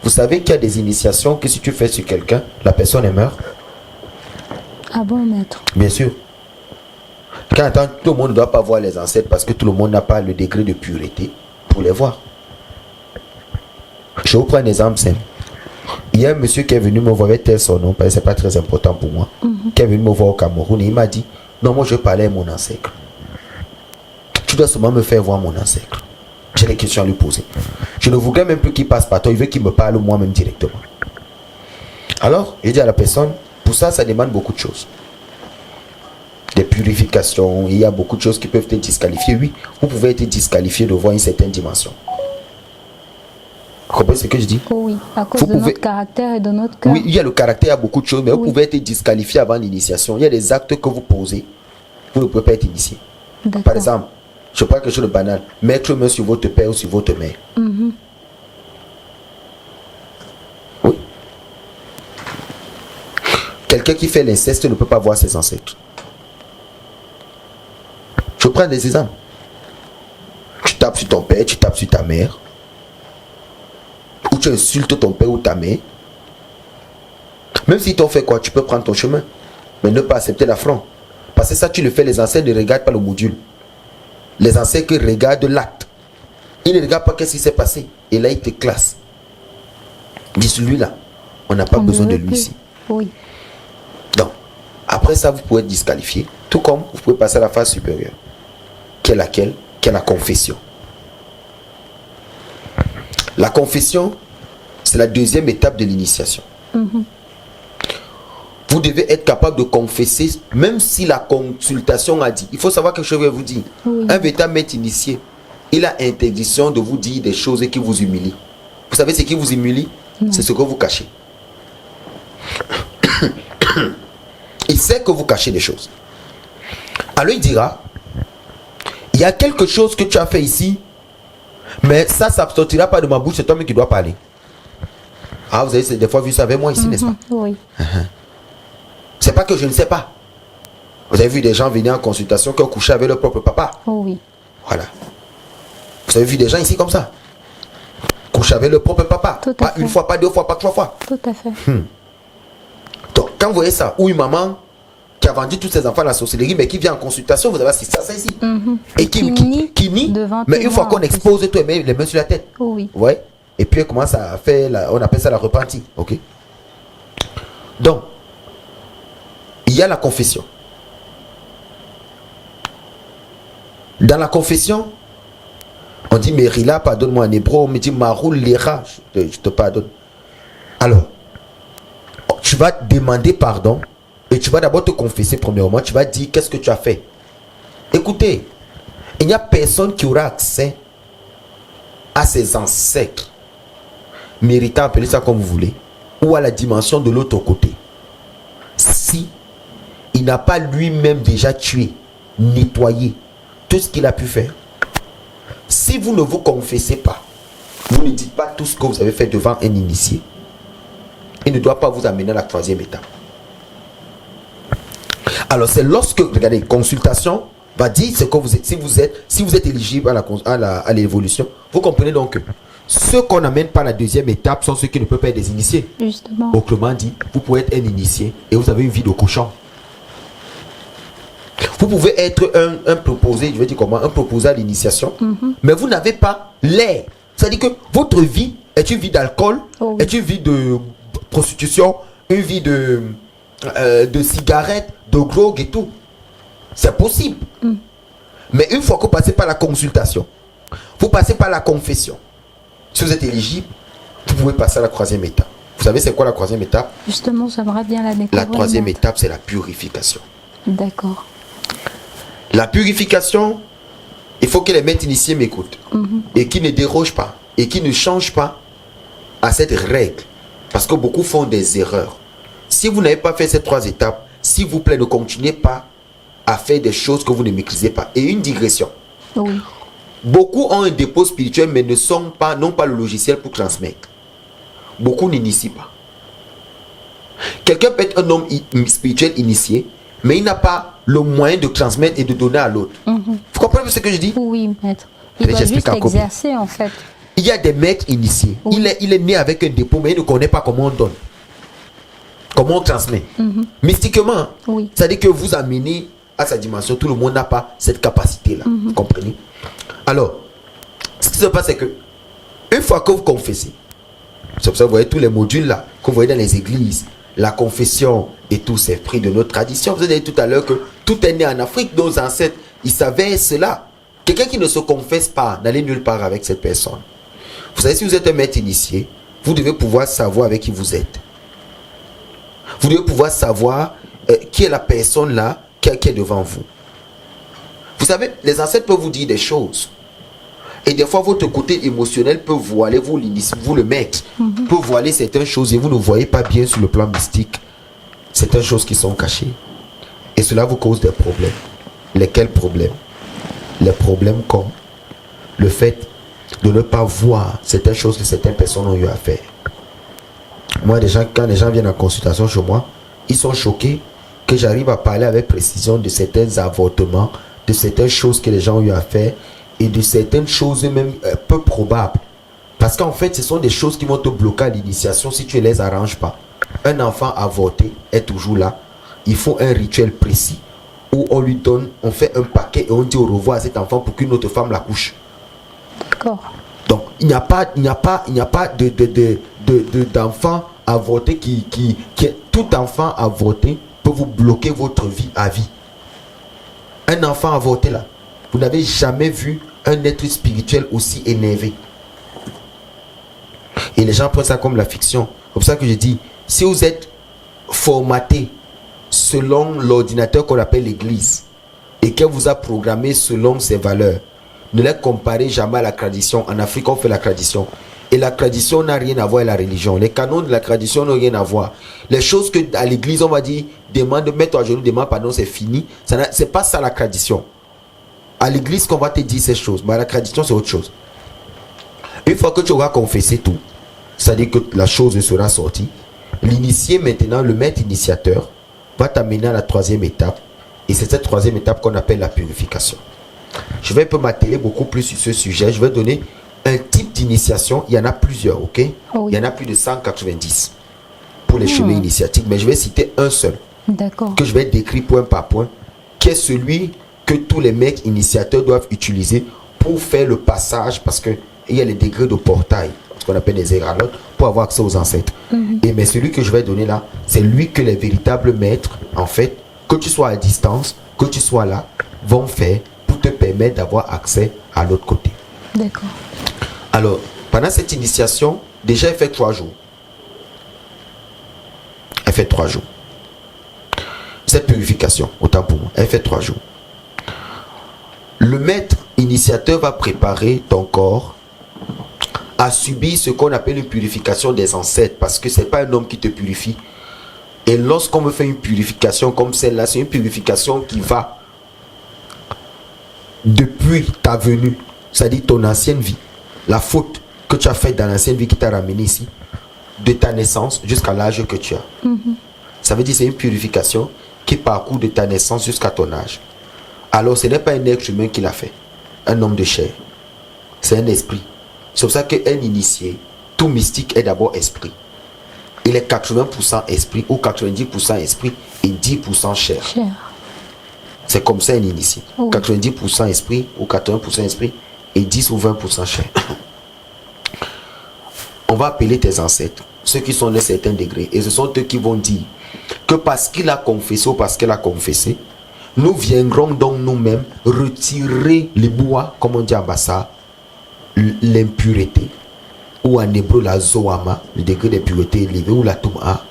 Vous savez qu'il y a des initiations que si tu fais sur quelqu'un, la personne elle meurt. Ah bon, maître? Bien sûr. Quand tout le monde ne doit pas voir les ancêtres parce que tout le monde n'a pas le degré de pureté pour les voir. Je vous prends un exemple simple. Il y a un monsieur qui est venu me voir avec tel son nom, parce que ce n'est pas très important pour moi, qui est venu me voir au Cameroun et il m'a dit, non, moi je parlais à mon ancêtre. Tu dois seulement me faire voir mon ancêtre. J'ai des questions à lui poser. Je ne voudrais même plus qu'il passe par toi, il veut qu'il me parle moi-même directement. Alors, j'ai dit à la personne, pour ça, ça demande beaucoup de choses. Des purifications, il y a beaucoup de choses qui peuvent être disqualifiées. Oui, vous pouvez être disqualifié de voir une certaine dimension. Vous comprenez ce que je dis? Oh oui, à cause de notre caractère et de notre cœur. Oui, il y a le caractère, il y a beaucoup de choses, mais vous pouvez être disqualifié avant l'initiation. Il y a des actes que vous posez, vous ne pouvez pas être initié. Par exemple, je prends quelque chose de banal, mettre main sur votre père ou sur votre mère. Oui. Quelqu'un qui fait l'inceste ne peut pas voir ses ancêtres. Je prends des exemples. Tu tapes sur ton père, tu tapes sur ta mère. Ou tu insultes ton père ou ta mère. Même si t'ont fait quoi, tu peux prendre ton chemin. Mais ne pas accepter l'affront. Parce que ça, tu le fais, les ancêtres ne regardent pas le module. Les ancêtres regardent l'acte. Ils ne regardent pas qu'est-ce qui s'est passé. Et là, ils te classent. Ils disent, celui-là, on n'a pas besoin de lui ici. Oui. Donc, après ça, vous pouvez être disqualifié. Tout comme vous pouvez passer à la phase supérieure. Qui est laquelle? Qui est la confession. La confession, c'est la deuxième étape de l'initiation. Vous devez être capable de confesser, même si la consultation a dit. Il faut savoir quelque chose que je vais vous dire. Oui. Un véritable maître initié, il a interdiction de vous dire des choses qui vous humilient. Vous savez ce qui vous humilie? C'est ce que vous cachez. Il sait que vous cachez des choses. Alors il dira, il y a quelque chose que tu as fait ici, mais ça ne sortira pas de ma bouche, c'est toi-même qui dois parler. Ah, vous avez des fois vu ça avec moi ici, n'est-ce pas? Oui. C'est pas que je ne sais pas. Vous avez vu des gens venir en consultation qui ont couché avec leur propre papa. Oui. Voilà. Vous avez vu des gens ici comme ça. Coucher avec leur propre papa. Tout à Pas fait. une fois, pas deux fois, pas trois fois. Tout à fait. Donc, quand vous voyez ça, ou une maman qui a vendu tous ses enfants à la sorcellerie, mais qui vient en consultation, vous avez assisté à ça ici. Et qui nie, devant mais une fois témoin, qu'on en plus. expose tout, elle met les mains sur la tête. Oui. Ouais. Et puis elle commence à faire, on appelle ça la repentie. Ok. Donc, il y a la confession. Dans la confession, on dit Merila, pardonne-moi en hébreu, on me dit Maroul Lira, je te pardonne. Alors, tu vas demander pardon et tu vas d'abord te confesser premièrement, tu vas dire qu'est-ce que tu as fait. Écoutez, il n'y a personne qui aura accès à ses ancêtres méritant, appelez ça comme vous voulez, ou à la dimension de l'autre côté, si il n'a pas lui-même déjà tué, nettoyé tout ce qu'il a pu faire. Si vous ne vous confessez pas, vous ne dites pas tout ce que vous avez fait devant un initié, il ne doit pas vous amener à la troisième étape. Alors c'est lorsque, regardez, consultation va dire ce que vous êtes, si vous êtes éligible à l'évolution, vous comprenez donc que ceux qu'on n'amène pas à la deuxième étape sont ceux qui ne peuvent pas être des initiés. Justement. Autrement dit, vous pouvez être un initié et vous avez une vie de cochon. Vous pouvez être un proposé, je vais dire comment, un proposé à l'initiation, mais vous n'avez pas l'air. C'est-à-dire que votre vie est une vie d'alcool, est une vie de prostitution, une vie de cigarettes, de drogue et tout. C'est possible. Mais une fois que vous passez par la consultation, vous passez par la confession, si vous êtes éligible, vous pouvez passer à la troisième étape. Vous savez c'est quoi la troisième étape? Justement, j'aimerais bien la découvrir. La troisième étape, c'est la purification. D'accord. La purification, il faut que les maîtres initiés m'écoutent et qui ne dérogent pas et qui ne changent pas à cette règle. Parce que beaucoup font des erreurs. Si vous n'avez pas fait ces trois étapes, s'il vous plaît, ne continuez pas à faire des choses que vous ne maîtrisez pas. Et une digression. Oui. Beaucoup ont un dépôt spirituel mais n'ont pas le logiciel pour transmettre. Beaucoup n'initient pas. Quelqu'un peut être un homme spirituel initié, mais il n'a pas le moyen de transmettre et de donner à l'autre. Vous comprenez ce que je dis? Oui, maître. Il doit J'explique juste en copie. exercer, en fait. Il y a des maîtres initiés. Oui. Il est né avec un dépôt, mais il ne connaît pas comment on donne. Comment on transmet. Mystiquement, Oui. c'est-à-dire que vous amenez à sa dimension, tout le monde n'a pas cette capacité-là. Vous comprenez? Alors, ce qui se passe, c'est que une fois que vous confessez, c'est pour ça que vous voyez tous les modules là, que vous voyez dans les églises, la confession et tout, c'est pris de notre tradition. Vous avez dit tout à l'heure que tout est né en Afrique, nos ancêtres, ils savaient cela. Quelqu'un qui ne se confesse pas, n'allez nulle part avec cette personne. Vous savez, si vous êtes un maître initié, vous devez pouvoir savoir avec qui vous êtes. Vous devez pouvoir savoir qui est la personne là qui est devant vous. Vous savez, les ancêtres peuvent vous dire des choses. Et des fois, votre côté émotionnel peut voiler, vous le maître, peut voiler certaines choses et vous ne voyez pas bien sur le plan mystique certaines choses qui sont cachées. Et cela vous cause des problèmes. Lesquels problèmes? Les problèmes comme le fait de ne pas voir certaines choses que certaines personnes ont eu à faire. Moi, quand les gens viennent en consultation chez moi, ils sont choqués que j'arrive à parler avec précision de certains avortements, de certaines choses que les gens ont eu à faire et de certaines choses même peu probables. Parce qu'en fait, ce sont des choses qui vont te bloquer à l'initiation si tu ne les arranges pas. Un enfant avorté est toujours là. Il faut un rituel précis où on lui donne, on fait un paquet et on dit au revoir à cet enfant pour qu'une autre femme l'accouche. D'accord. Donc, il n'y a pas d'enfant avorté qui tout enfant avorté peut vous bloquer votre vie à vie. Un enfant avorté là, vous n'avez jamais vu un être spirituel aussi énervé. Et les gens prennent ça comme la fiction. C'est pour ça que je dis, si vous êtes formaté selon l'ordinateur qu'on appelle l'église et qu'elle vous a programmé selon ses valeurs. Ne les comparez jamais à la tradition. En Afrique, on fait la tradition. Et la tradition n'a rien à voir avec la religion. Les canons de la tradition n'ont rien à voir. Les choses que à l'église, on va dire, demande, mets-toi à genoux, demande pardon, c'est fini. C'est pas ça la tradition. À l'église qu'on va te dire ces choses. Mais la tradition, c'est autre chose. Une fois que tu auras confessé tout, c'est-à-dire que la chose sera sortie, l'initié maintenant, le maître initiateur, va t'amener à la troisième étape. Et c'est cette troisième étape qu'on appelle la purification. Je vais un peu m'atteler beaucoup plus sur ce sujet. Je vais donner un type d'initiation. Il y en a plusieurs, ok? Oui. Il y en a plus de 190 pour les chemins initiatiques. Mais je vais citer un seul. D'accord. Que je vais décrire point par point. Qui est celui que tous les mecs initiateurs doivent utiliser pour faire le passage. Parce qu'il y a les degrés de portail, ce qu'on appelle les éralotes, pour avoir accès aux ancêtres. Et mais celui que je vais donner là, c'est lui que les véritables maîtres, en fait, que tu sois à distance, que tu sois là, vont faire pour te permettre d'avoir accès à l'autre côté. D'accord. Alors, pendant cette initiation, déjà elle fait 3 jours. Elle fait 3 jours. Cette purification, autant pour moi, elle fait 3 jours. Le maître initiateur va préparer ton corps à subir ce qu'on appelle une purification des ancêtres, parce que ce n'est pas un homme qui te purifie. Et lorsqu'on me fait une purification comme celle-là, c'est une purification qui va depuis ta venue, c'est-à-dire ton ancienne vie, la faute que tu as faite dans l'ancienne vie qui t'a ramené ici, de ta naissance jusqu'à l'âge que tu as. Ça veut dire que c'est une purification qui parcourt de ta naissance jusqu'à ton âge. Alors ce n'est pas un être humain qui l'a fait, un homme de chair. C'est un esprit. C'est pour ça qu'un initié, tout mystique est d'abord esprit. Il est 80% esprit ou 90% esprit et 10% chair. C'est comme ça un initié. 90% esprit ou 80% esprit et 10 ou 20% chair. On va appeler tes ancêtres, ceux qui sont d'un certain degré. Et ce sont eux qui vont dire que parce qu'il a confessé ou parce qu'elle a confessé, nous viendrons donc nous-mêmes retirer les bois, comme on dit en bassa, l'impureté, ou en hébreu la zoama, le degré d'impureté élevé, ou la touma.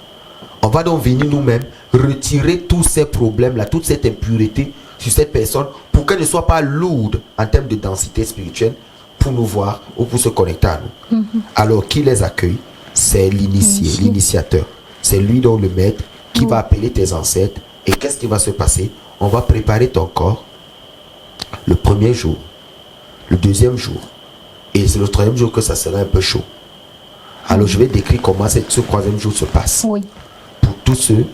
On va donc venir nous-mêmes retirer tous ces problèmes-là, toute cette impureté sur cette personne, pour qu'elle ne soit pas lourde en termes de densité spirituelle, pour nous voir ou pour se connecter à nous. Alors, qui les accueille? C'est l'initié, l'initiateur. C'est lui donc le maître qui va appeler tes ancêtres. Et qu'est-ce qui va se passer? On va préparer ton corps le premier jour, le deuxième jour, et c'est le troisième jour que ça sera un peu chaud. Alors je vais décrire comment ce troisième jour se passe. Pour tous ceux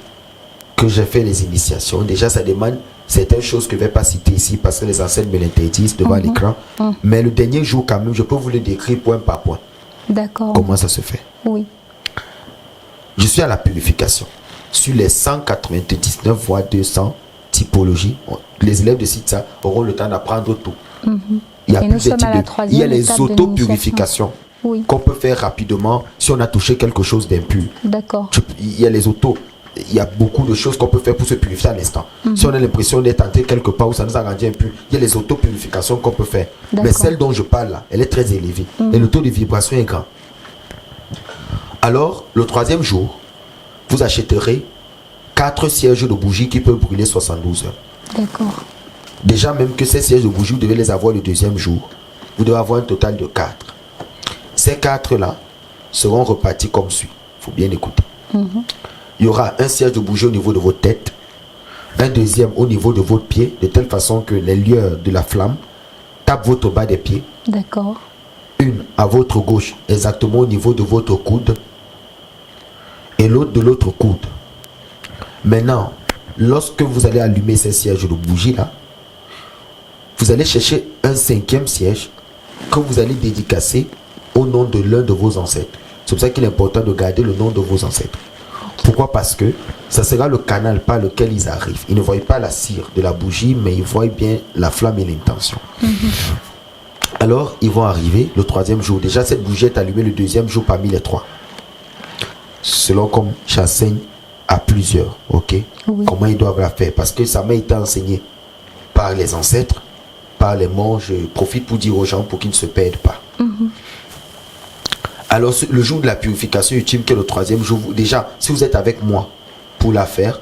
que j'ai fait les initiations, déjà ça demande certaines choses que je ne vais pas citer ici parce que les ancêtres me l'interdisent devant l'écran. Mais le dernier jour quand même, je peux vous le décrire point par point. D'accord. Comment ça se fait? Oui. Je suis à la purification. Sur les 199 voire 200 typologies, les élèves de CITSA auront le temps d'apprendre tout. Il y a plusieurs types il y a les auto-purifications qu'on peut faire rapidement si on a touché quelque chose d'impur. D'accord. Il y a les autos. Il y a beaucoup de choses qu'on peut faire pour se purifier à l'instant. Si on a l'impression d'être entré quelque part où ça nous a rendu impur, il y a les auto-purifications qu'on peut faire. Mais celle dont je parle là, elle est très élevée. Et le taux de vibration est grand. Alors, le troisième jour, vous achèterez 4 sièges de bougies qui peuvent brûler 72 heures. D'accord. Déjà, même que ces sièges de bougies, vous devez les avoir le deuxième jour. Vous devez avoir un total de 4. Ces 4-là seront repartis comme suit. Il faut bien écouter. Il y aura un siège de bougie au niveau de votre tête, un deuxième au niveau de votre pied, de telle façon que les lueurs de la flamme tapent votre bas des pieds. D'accord. Une à votre gauche, exactement au niveau de votre coude, et l'autre de l'autre coude. Maintenant, lorsque vous allez allumer ces sièges de bougie là, vous allez chercher un 5e siège que vous allez dédicacer au nom de l'un de vos ancêtres. C'est pour ça qu'il est important de garder le nom de vos ancêtres. Pourquoi? Parce que ça sera le canal par lequel ils arrivent. Ils ne voient pas la cire de la bougie, mais ils voient bien la flamme et l'intention. Alors, ils vont arriver le troisième jour. Déjà, cette bougie est allumée le deuxième jour parmi les 3. Selon comme j'enseigne à plusieurs, ok? Comment ils doivent la faire? Parce que ça m'a été enseigné par les ancêtres, par les morts. Je profite pour dire aux gens pour qu'ils ne se perdent pas. Alors, le jour de la purification ultime, qui est le troisième jour, déjà, si vous êtes avec moi pour la faire,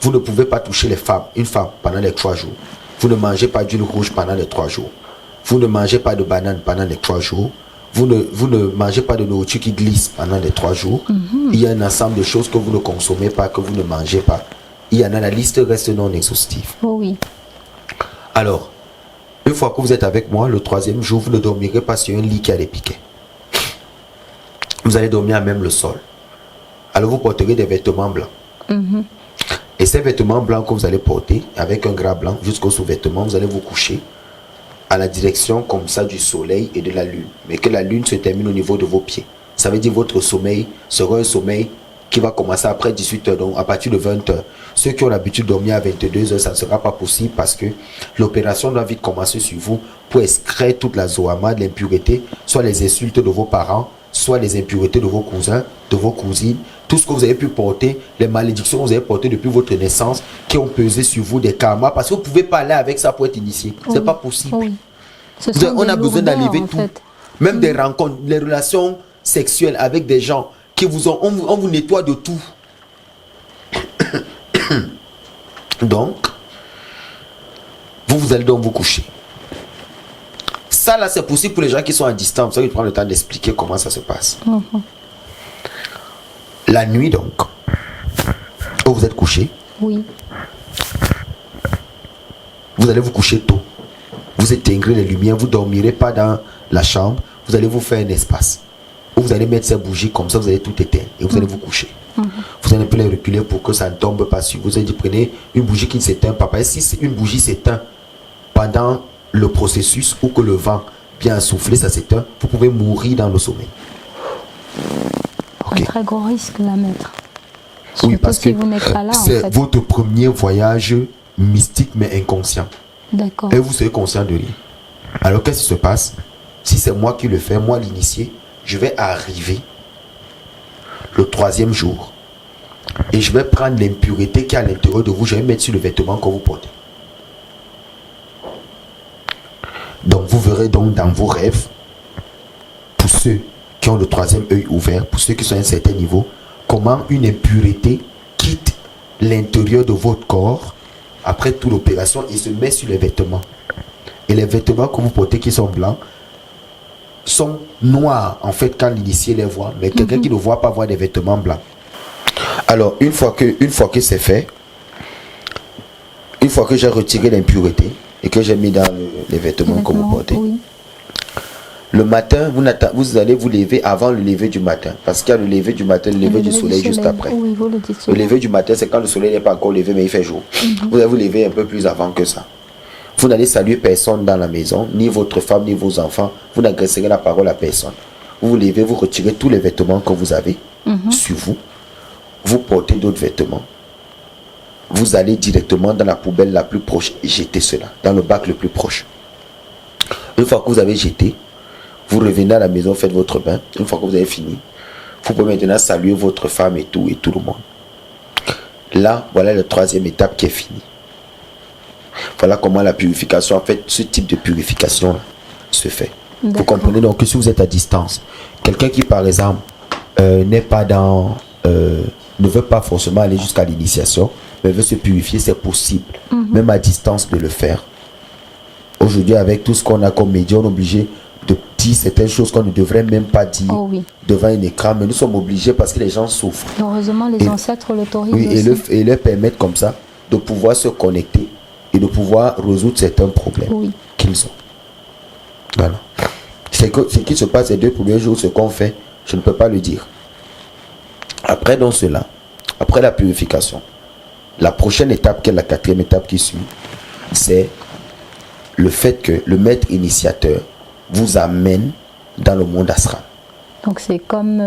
Vous ne pouvez pas toucher une femme pendant les 3 jours. Vous ne mangez pas d'huile rouge pendant les 3 jours. Vous ne mangez pas de banane pendant les 3 jours. Vous ne mangez pas de nourriture qui glisse pendant les 3 jours. Il y a un ensemble de choses que vous ne consommez pas, que vous ne mangez pas. Il y en a, la liste reste non exhaustive. Oh oui. Alors, une fois que vous êtes avec moi, le 3e jour, vous ne dormirez pas sur un lit qui a des piquets. Vous allez dormir à même le sol. Alors vous porterez des vêtements blancs. Et ces vêtements blancs que vous allez porter, avec un drap blanc jusqu'au sous-vêtement, vous allez vous coucher à la direction comme ça du soleil et de la lune. Mais que la lune se termine au niveau de vos pieds. Ça veut dire que votre sommeil sera un sommeil qui va commencer après 18 h, donc à partir de 20 h. Ceux qui ont l'habitude de dormir à 22 h, ça ne sera pas possible parce que l'opération doit vite commencer sur vous pour extraire toute la zoama, de l'impureté, soit les insultes de vos parents, soit les impuretés de vos cousins, de vos cousines, tout ce que vous avez pu porter, les malédictions que vous avez portées depuis votre naissance, qui ont pesé sur vous des karmas, parce que vous ne pouvez pas aller avec ça pour être initié. Oui. C'est pas possible. Oui. On a besoin d'enlever tout. Fait. Même des rencontres, les relations sexuelles avec des gens qui vous ont, on vous nettoie de tout. Donc, vous allez donc vous coucher. Ça là, c'est possible pour les gens qui sont à distance. Ça, ils prennent le temps d'expliquer comment ça se passe. La nuit donc, où vous êtes couché, oui. Vous allez vous coucher tôt. Vous éteindrez les lumières, vous ne dormirez pas dans la chambre. Vous allez vous faire un espace où vous allez mettre ces bougies comme ça, vous allez tout éteindre et vous allez vous coucher. Vous allez un peu les reculer pour que ça ne tombe pas sur vous. Vous allez dire, prenez une bougie qui ne s'éteint pas. Parce que si une bougie s'éteint pendant le processus ou que le vent vient souffler, ça s'éteint, vous pouvez mourir dans le sommeil. Un très gros risque de la mettre. Oui, surtout parce si que vous n'êtes pas là, c'est en fait. votre premier voyage mystique mais inconscient. D'accord. Et vous serez conscient de rien. Alors qu'est-ce qui se passe? Si c'est moi qui le fais, moi l'initié, je vais arriver le 3e jour et je vais prendre l'impureté qui est à l'intérieur de vous, je vais mettre sur le vêtement que vous portez. Donc vous verrez donc dans vos rêves, pour ceux qui ont le 3e œil ouvert, pour ceux qui sont à un certain niveau, comment une impureté quitte l'intérieur de votre corps après toute l'opération et se met sur les vêtements. Et les vêtements que vous portez qui sont blancs sont noirs en fait quand l'initié les voit, mais quelqu'un qui ne voit pas voit des vêtements blancs. Alors une fois que c'est fait, une fois que j'ai retiré l'impureté et que j'ai mis dans les vêtements que vous portez, oui. le matin, vous allez vous lever avant le lever du matin. Parce qu'il y a le lever du matin, le lever du soleil juste après. Oui, vous le dites Le souvent. lever du matin, c'est quand le soleil n'est pas encore levé, mais il fait jour. Vous allez vous lever un peu plus avant que ça. Vous n'allez saluer personne dans la maison, ni votre femme, ni vos enfants. Vous n'adresserez la parole à personne. Vous vous levez, vous retirez tous les vêtements que vous avez sur vous. Vous portez d'autres vêtements. Vous allez directement dans la poubelle la plus proche et jetez cela, dans le bac le plus proche. Une fois que vous avez jeté, vous revenez à la maison, faites votre bain. Une fois que vous avez fini, vous pouvez maintenant saluer votre femme et tout le monde. Là, voilà la 3e étape qui est finie. Voilà comment la purification, en fait, ce type de purification se fait. Vous comprenez donc que si vous êtes à distance, quelqu'un qui par exemple n'est pas dans, ne veut pas forcément aller jusqu'à l'initiation, mais veut se purifier, c'est possible, même à distance de le faire. Aujourd'hui, avec tout ce qu'on a comme médias, on est obligé de dire certaines choses qu'on ne devrait même pas dire devant un écran, mais nous sommes obligés parce que les gens souffrent. Heureusement, les ancêtres l'autorisent aussi. Et leur permettre comme ça de pouvoir se connecter et de pouvoir résoudre certains problèmes qu'ils ont. Voilà. Ce qui se passe les 2 premiers jours, ce qu'on fait, je ne peux pas le dire. Après donc cela, après la purification, la prochaine étape, qui est la 4e étape qui suit, c'est le fait que le maître initiateur vous amène dans le monde astral. Donc c'est comme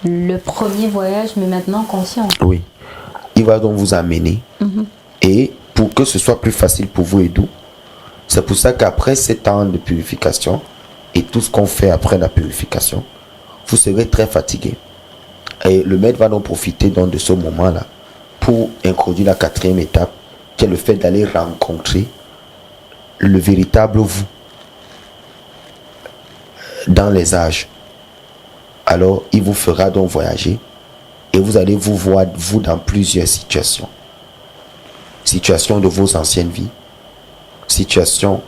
le premier voyage, mais maintenant conscient. Oui. Il va donc vous amener. Et pour que ce soit plus facile pour vous et doux, c'est pour ça qu'après 7 ans de purification et tout ce qu'on fait après la purification, vous serez très fatigué. Et le maître va donc profiter donc de ce moment-là pour introduire la 4e étape, qui est le fait d'aller rencontrer le véritable vous dans les âges. Alors il vous fera donc voyager et vous allez vous voir vous dans plusieurs situations. situation de vos anciennes vies, situation,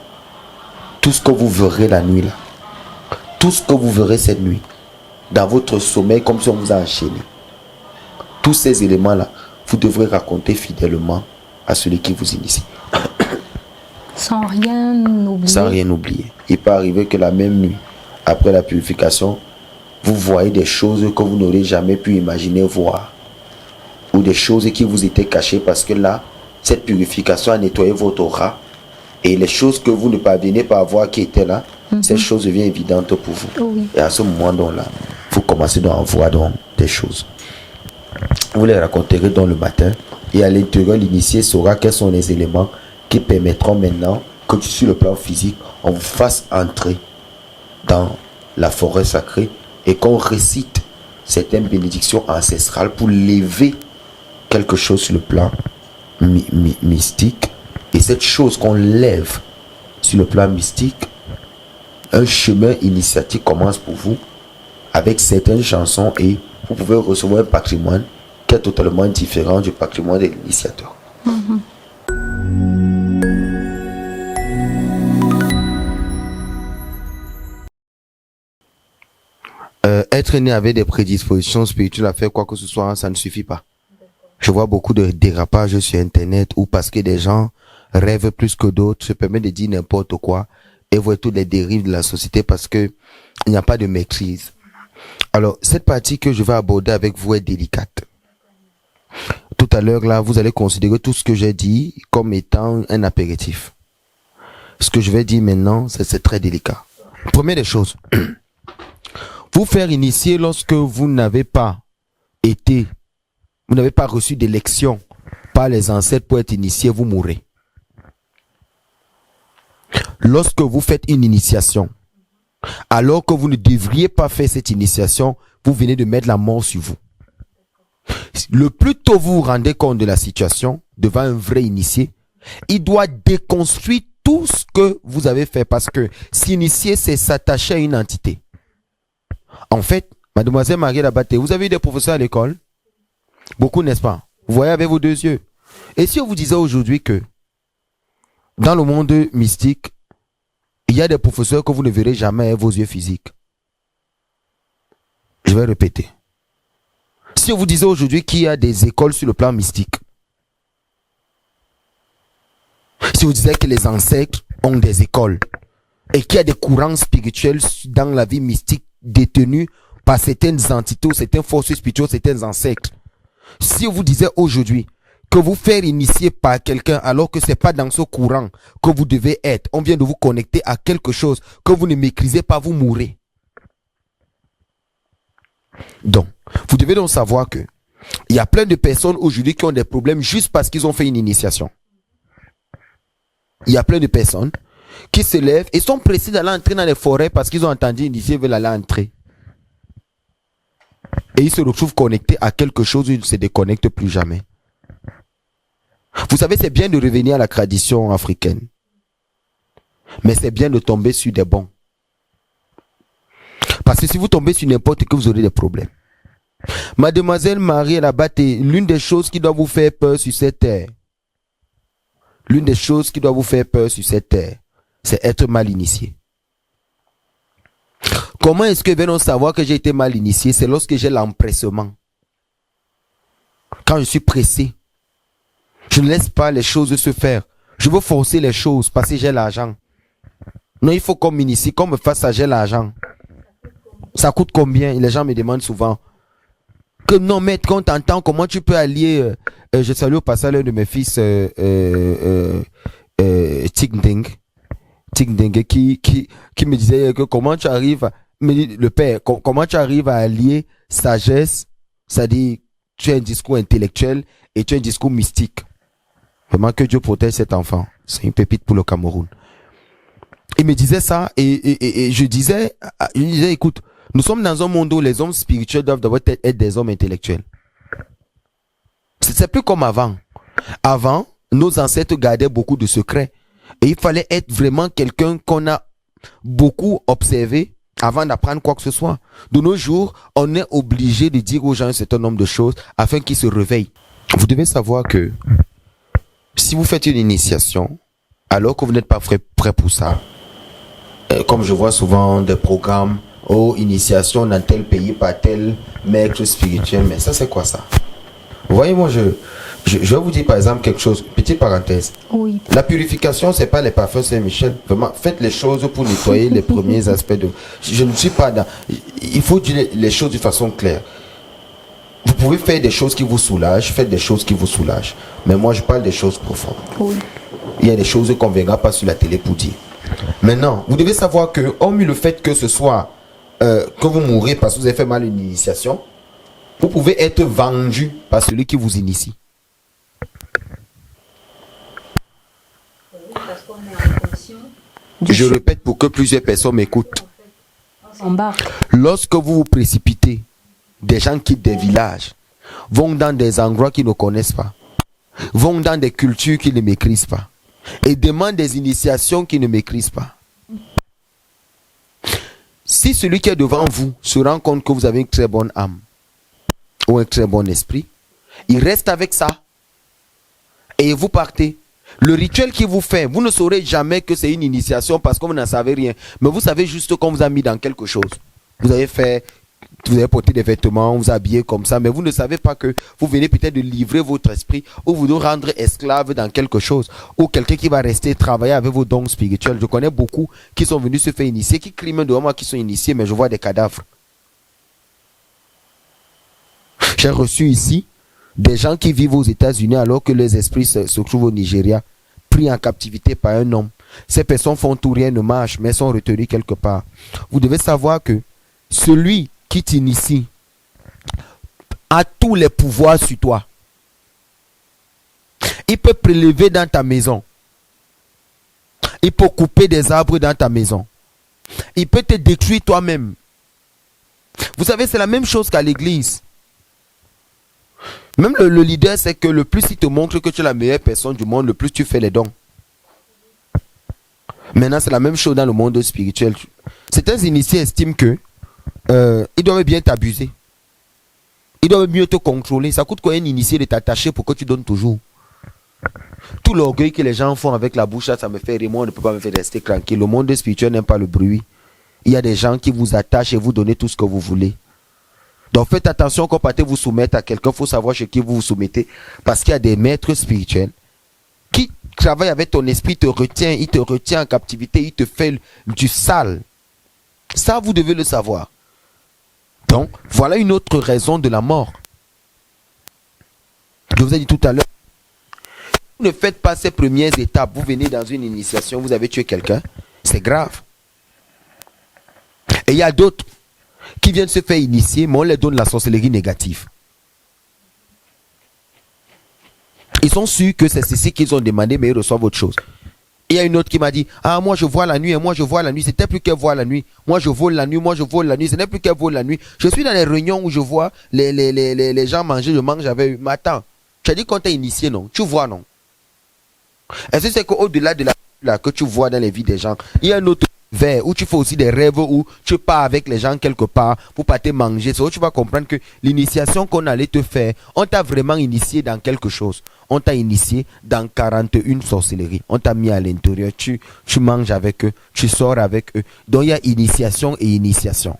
tout ce que vous verrez la nuit là, tout ce que vous verrez cette nuit, dans votre sommeil comme si on vous a enchaîné. Tous ces éléments-là, vous devrez raconter fidèlement à celui qui vous initie. Sans rien oublier. Sans rien oublier. Il peut arriver que la même nuit, après la purification, vous voyez des choses que vous n'aurez jamais pu imaginer voir. Ou des choses qui vous étaient cachées parce que là, cette purification a nettoyé votre aura. Et les choses que vous ne parvenez pas à voir qui étaient là, ces choses deviennent évidentes pour vous. Oui. Et à ce moment-là, vous commencez donc à voir donc des choses. Vous les raconterez dans le matin. Et à l'intérieur, l'initié saura quels sont les éléments qui permettront maintenant que sur le plan physique, on vous fasse entrer dans la forêt sacrée et qu'on récite certaines bénédictions ancestrales pour lever quelque chose sur le plan mystique. Et cette chose qu'on lève sur le plan mystique, un chemin initiatique commence pour vous avec certaines chansons et vous pouvez recevoir un patrimoine qui est totalement différent du patrimoine de l'initiateur. Être né avec des prédispositions spirituelles à faire quoi que ce soit, ça ne suffit pas. Je vois beaucoup de dérapages sur Internet ou parce que des gens rêvent plus que d'autres, se permettent de dire n'importe quoi et voient toutes les dérives de la société parce que il n'y a pas de maîtrise. Alors, cette partie que je vais aborder avec vous est délicate. Tout à l'heure, là, vous allez considérer tout ce que j'ai dit comme étant un apéritif. Ce que je vais dire maintenant, c'est très délicat. Première des choses, vous faire initier lorsque vous n'avez pas reçu d'élection par les ancêtres pour être initié, vous mourrez. Lorsque vous faites une initiation, alors que vous ne devriez pas faire cette initiation, vous venez de mettre la mort sur vous. Le plus tôt vous vous rendez compte de la situation devant un vrai initié, il doit déconstruire tout ce que vous avez fait parce que s'initier, c'est s'attacher à une entité. En fait, mademoiselle Marielle Abaté, vous avez eu des professeurs à l'école? Beaucoup, n'est-ce pas? Vous voyez avec vos deux yeux. Et si on vous disait aujourd'hui que dans le monde mystique, il y a des professeurs que vous ne verrez jamais avec vos yeux physiques. Je vais répéter. Si on vous disait aujourd'hui qu'il y a des écoles sur le plan mystique, si on vous disait que les ancêtres ont des écoles et qu'il y a des courants spirituels dans la vie mystique détenus par certaines entités, certaines forces spirituelles, certains ancêtres, si on vous disait aujourd'hui que vous faire initier par quelqu'un alors que c'est pas dans ce courant que vous devez être, on vient de vous connecter à quelque chose que vous ne maîtrisez pas, vous mourrez. Donc, vous devez donc savoir que il y a plein de personnes aujourd'hui qui ont des problèmes juste parce qu'ils ont fait une initiation. Il y a plein de personnes qui se lèvent et sont pressés d'aller entrer dans les forêts parce qu'ils ont entendu initier, veulent aller entrer. Et ils se retrouvent connectés à quelque chose où ils ne se déconnectent plus jamais. Vous savez, c'est bien de revenir à la tradition africaine. Mais c'est bien de tomber sur des bons. Parce que si vous tombez sur n'importe qui, vous aurez des problèmes. Mademoiselle Marielle Abaté, l'une des choses qui doit vous faire peur sur cette terre, l'une des choses qui doit vous faire peur sur cette terre, c'est être mal initié. Comment est-ce que venons savoir que j'ai été mal initié? C'est lorsque j'ai l'empressement. Quand je suis pressé, je ne laisse pas les choses se faire. Je veux forcer les choses parce que j'ai l'argent. Non, il faut qu'on m'initie, qu'on me fasse ça, j'ai l'argent. Ça coûte combien? Les gens me demandent souvent. Que non, maître, quand t'entends, comment tu peux allier... je salue au passage l'un de mes fils, Tigding, qui me disait que comment tu arrives... Me dit, le père, comment tu arrives à allier sagesse, c'est-à-dire tu as un discours intellectuel et tu as un discours mystique. Vraiment que Dieu protège cet enfant. C'est une pépite pour le Cameroun. Il me disait ça et je disais, écoute, nous sommes dans un monde où les hommes spirituels doivent d'abord être des hommes intellectuels. C'est plus comme avant. Avant, nos ancêtres gardaient beaucoup de secrets et il fallait être vraiment quelqu'un qu'on a beaucoup observé avant d'apprendre quoi que ce soit. De nos jours, on est obligé de dire aux gens un certain nombre de choses afin qu'ils se réveillent. Vous devez savoir que si vous faites une initiation, alors que vous n'êtes pas prêt pour ça, comme je vois souvent des programmes, initiation dans tel pays par tel maître spirituel, mais ça c'est quoi ça? Vous voyez, moi je vais vous dire par exemple quelque chose, petite parenthèse. Oui. La purification, c'est pas les parfums Saint-Michel. Vraiment, faites les choses pour nettoyer les premiers aspects de... Je ne suis pas dans... Il faut dire les choses de façon claire. Vous pouvez faire des choses qui vous soulagent, faites des choses qui vous soulagent. Mais moi, je parle des choses profondes. Oui. Il y a des choses qu'on ne verra pas sur la télé pour dire. Maintenant, vous devez savoir que, hormis le fait que ce soit que vous mourrez parce que vous avez fait mal une initiation, vous pouvez être vendu par celui qui vous initie. Je répète pour que plusieurs personnes m'écoutent. Lorsque vous vous précipitez, des gens quittent des villages, vont dans des endroits qu'ils ne connaissent pas, vont dans des cultures qu'ils ne maîtrisent pas, et demandent des initiations qu'ils ne maîtrisent pas. Si celui qui est devant vous se rend compte que vous avez une très bonne âme ou un très bon esprit, il reste avec ça et vous partez. Le rituel qu'il vous fait, vous ne saurez jamais que c'est une initiation parce que vous n'en savez rien. Mais vous savez juste qu'on vous a mis dans quelque chose. Vous avez porté des vêtements, vous habillez comme ça, mais vous ne savez pas que vous venez peut-être de livrer votre esprit ou vous de rendre esclave dans quelque chose. Ou quelqu'un qui va rester travailler avec vos dons spirituels. Je connais beaucoup qui sont venus se faire initier, qui crient même devant moi qui sont initiés, mais je vois des cadavres. J'ai reçu ici des gens qui vivent aux États-Unis alors que leurs esprits se trouvent au Nigeria, pris en captivité par un homme. Ces personnes font tout, rien ne marche, mais sont retenues quelque part. Vous devez savoir que celui qui t'initie a tous les pouvoirs sur toi. Il peut prélever dans ta maison. Il peut couper des arbres dans ta maison. Il peut te détruire toi-même. Vous savez, c'est la même chose qu'à l'église. Même le leader sait que le plus il te montre que tu es la meilleure personne du monde, le plus tu fais les dons. Maintenant, c'est la même chose dans le monde spirituel. Certains initiés estiment que ils doivent bien t'abuser. Ils doivent mieux te contrôler. Ça coûte quoi un initié de t'attacher pour que tu donnes toujours? Tout l'orgueil que les gens font avec la bouche, ça me fait rire. Moi, on ne peut pas me faire rester tranquille. Le monde spirituel n'aime pas le bruit. Il y a des gens qui vous attachent et vous donnent tout ce que vous voulez. Donc faites attention quand partez vous soumettre à quelqu'un, il faut savoir chez qui vous vous soumettez. Parce qu'il y a des maîtres spirituels qui travaillent avec ton esprit, il te retient en captivité, il te fait du sale. Ça, vous devez le savoir. Donc, voilà une autre raison de la mort. Je vous ai dit tout à l'heure, vous ne faites pas ces premières étapes, vous venez dans une initiation, vous avez tué quelqu'un, c'est grave. Et il y a d'autres qui viennent se faire initier, mais on leur donne la sorcellerie négative. Ils sont sûrs que c'est ceci qu'ils ont demandé, mais ils reçoivent autre chose. Il y a une autre qui m'a dit, ah moi je vois la nuit, et moi je vois la nuit, c'était plus qu'elle voit la nuit. Moi je vole la nuit, moi je vole la nuit, ce n'est plus qu'elle vole la nuit. Je suis dans les réunions où je vois les gens manger, je mange avec eux. Mais attends, tu as dit qu'on t'a initié, non? Tu vois, non? Est-ce que c'est qu'au-delà de la que tu vois dans les vies des gens, il y a un autre vers où tu fais aussi des rêves où tu pars avec les gens quelque part pour pas te manger. C'est où tu vas comprendre que l'initiation qu'on allait te faire, on t'a vraiment initié dans quelque chose. On t'a initié dans 41 sorcelleries. On t'a mis à l'intérieur. Tu manges avec eux, tu sors avec eux. Donc il y a initiation et initiation.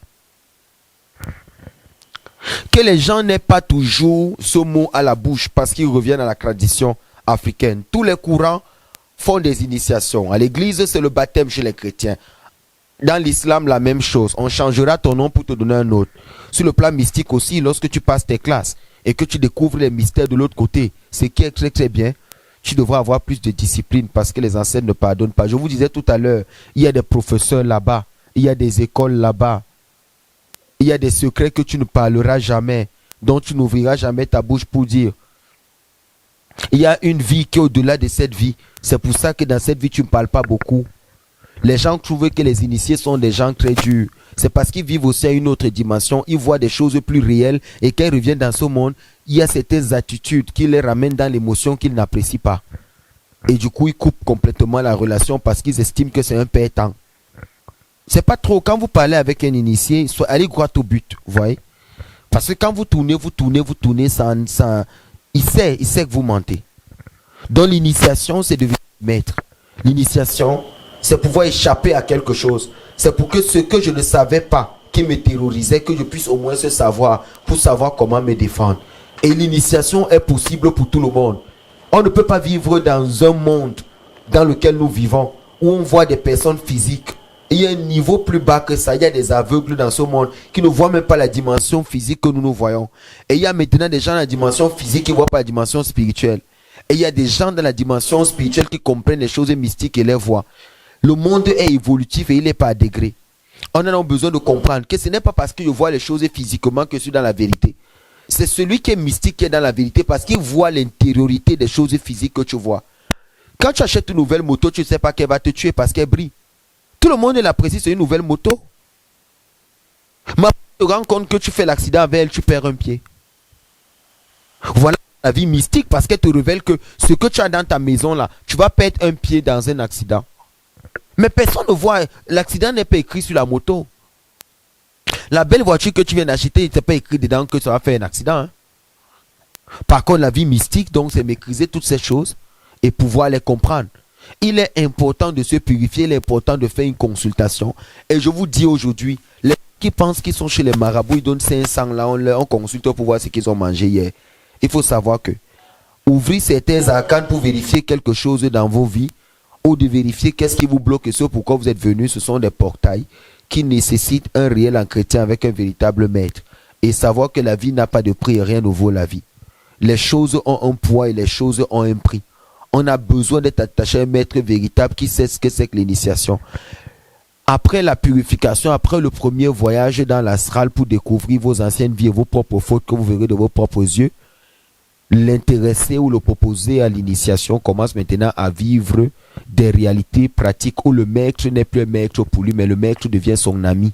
Que les gens n'aient pas toujours ce mot à la bouche parce qu'ils reviennent à la tradition africaine. Tous les courants font des initiations. À l'église, c'est le baptême chez les chrétiens. Dans l'islam, la même chose. On changera ton nom pour te donner un autre. Sur le plan mystique aussi, lorsque tu passes tes classes et que tu découvres les mystères de l'autre côté, ce qui est très très bien, tu devras avoir plus de discipline parce que les ancêtres ne pardonnent pas. Je vous disais tout à l'heure, il y a des professeurs là-bas, il y a des écoles là-bas, il y a des secrets que tu ne parleras jamais, dont tu n'ouvriras jamais ta bouche pour dire. Il y a une vie qui est au-delà de cette vie. C'est pour ça que dans cette vie, tu ne parles pas beaucoup. Les gens trouvent que les initiés sont des gens très durs. C'est parce qu'ils vivent aussi à une autre dimension. Ils voient des choses plus réelles. Et quand ils reviennent dans ce monde, il y a certaines attitudes qui les ramènent dans l'émotion qu'ils n'apprécient pas. Et du coup, ils coupent complètement la relation parce qu'ils estiment que c'est un père-temps. C'est pas trop. Quand vous parlez avec un initié, allez droit au but. Vous voyez? Parce que quand vous tournez, il sait que vous mentez. Donc l'initiation, c'est devenir maître. L'initiation, c'est pouvoir échapper à quelque chose. C'est pour que ce que je ne savais pas, qui me terrorisait, que je puisse au moins se savoir, pour savoir comment me défendre. Et l'initiation est possible pour tout le monde. On ne peut pas vivre dans un monde dans lequel nous vivons, où on voit des personnes physiques. Il y a un niveau plus bas que ça. Il y a des aveugles dans ce monde qui ne voient même pas la dimension physique que nous voyons. Et il y a maintenant des gens dans la dimension physique qui ne voient pas la dimension spirituelle. Et il y a des gens dans la dimension spirituelle qui comprennent les choses mystiques et les voient. Le monde est évolutif et il n'est pas à degré. On a donc besoin de comprendre que ce n'est pas parce que je vois les choses physiquement que je suis dans la vérité. C'est celui qui est mystique qui est dans la vérité parce qu'il voit l'intériorité des choses physiques que tu vois. Quand tu achètes une nouvelle moto, tu ne sais pas qu'elle va te tuer parce qu'elle brille. Tout le monde l'apprécie, c'est une nouvelle moto. Mais tu te rends compte que tu fais l'accident avec elle, tu perds un pied. Voilà la vie mystique parce qu'elle te révèle que ce que tu as dans ta maison là, tu vas perdre un pied dans un accident. Mais personne ne voit, l'accident n'est pas écrit sur la moto. La belle voiture que tu viens d'acheter, il n'est pas écrit dedans que ça va faire un accident. Hein? Par contre, la vie mystique, donc, c'est maîtriser toutes ces choses et pouvoir les comprendre. Il est important de se purifier, il est important de faire une consultation. Et je vous dis aujourd'hui, les gens qui pensent qu'ils sont chez les marabouts, ils donnent 500 là, on consulte pour voir ce qu'ils ont mangé hier. Il faut savoir que ouvrir certains arcanes pour vérifier quelque chose dans vos vies, ou de vérifier qu'est-ce qui vous bloque et ce pourquoi vous êtes venus, ce sont des portails qui nécessitent un réel entretien avec un véritable maître. Et savoir que la vie n'a pas de prix et rien ne vaut la vie. Les choses ont un poids et les choses ont un prix. On a besoin d'être attaché à un maître véritable qui sait ce que c'est que l'initiation. Après la purification, après le premier voyage dans l'astral pour découvrir vos anciennes vies et vos propres fautes que vous verrez de vos propres yeux, l'intéressé ou le proposer à l'initiation commence maintenant à vivre des réalités pratiques où le maître n'est plus un maître pour lui, mais le maître devient son ami.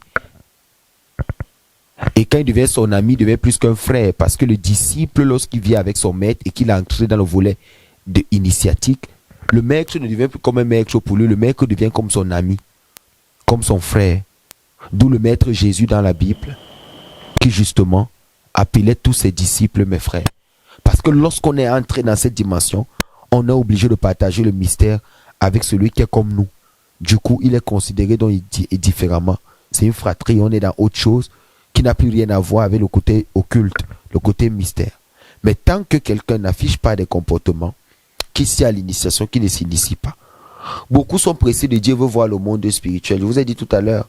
Et quand il devient son ami, il devient plus qu'un frère, parce que le disciple, lorsqu'il vient avec son maître et qu'il est entré dans le volet de initiatique, le maître ne devient plus comme un maître pour lui, le maître devient comme son ami, comme son frère. D'où le maître Jésus dans la Bible, qui justement appelait tous ses disciples mes frères. Parce que lorsqu'on est entré dans cette dimension, on est obligé de partager le mystère avec celui qui est comme nous. Du coup, il est considéré donc différemment. C'est une fratrie, on est dans autre chose qui n'a plus rien à voir avec le côté occulte, le côté mystère. Mais tant que quelqu'un n'affiche pas des comportements qui s'y à l'initiation, qui ne s'initie pas. Beaucoup sont pressés de dire veut voir le monde spirituel. Je vous ai dit tout à l'heure,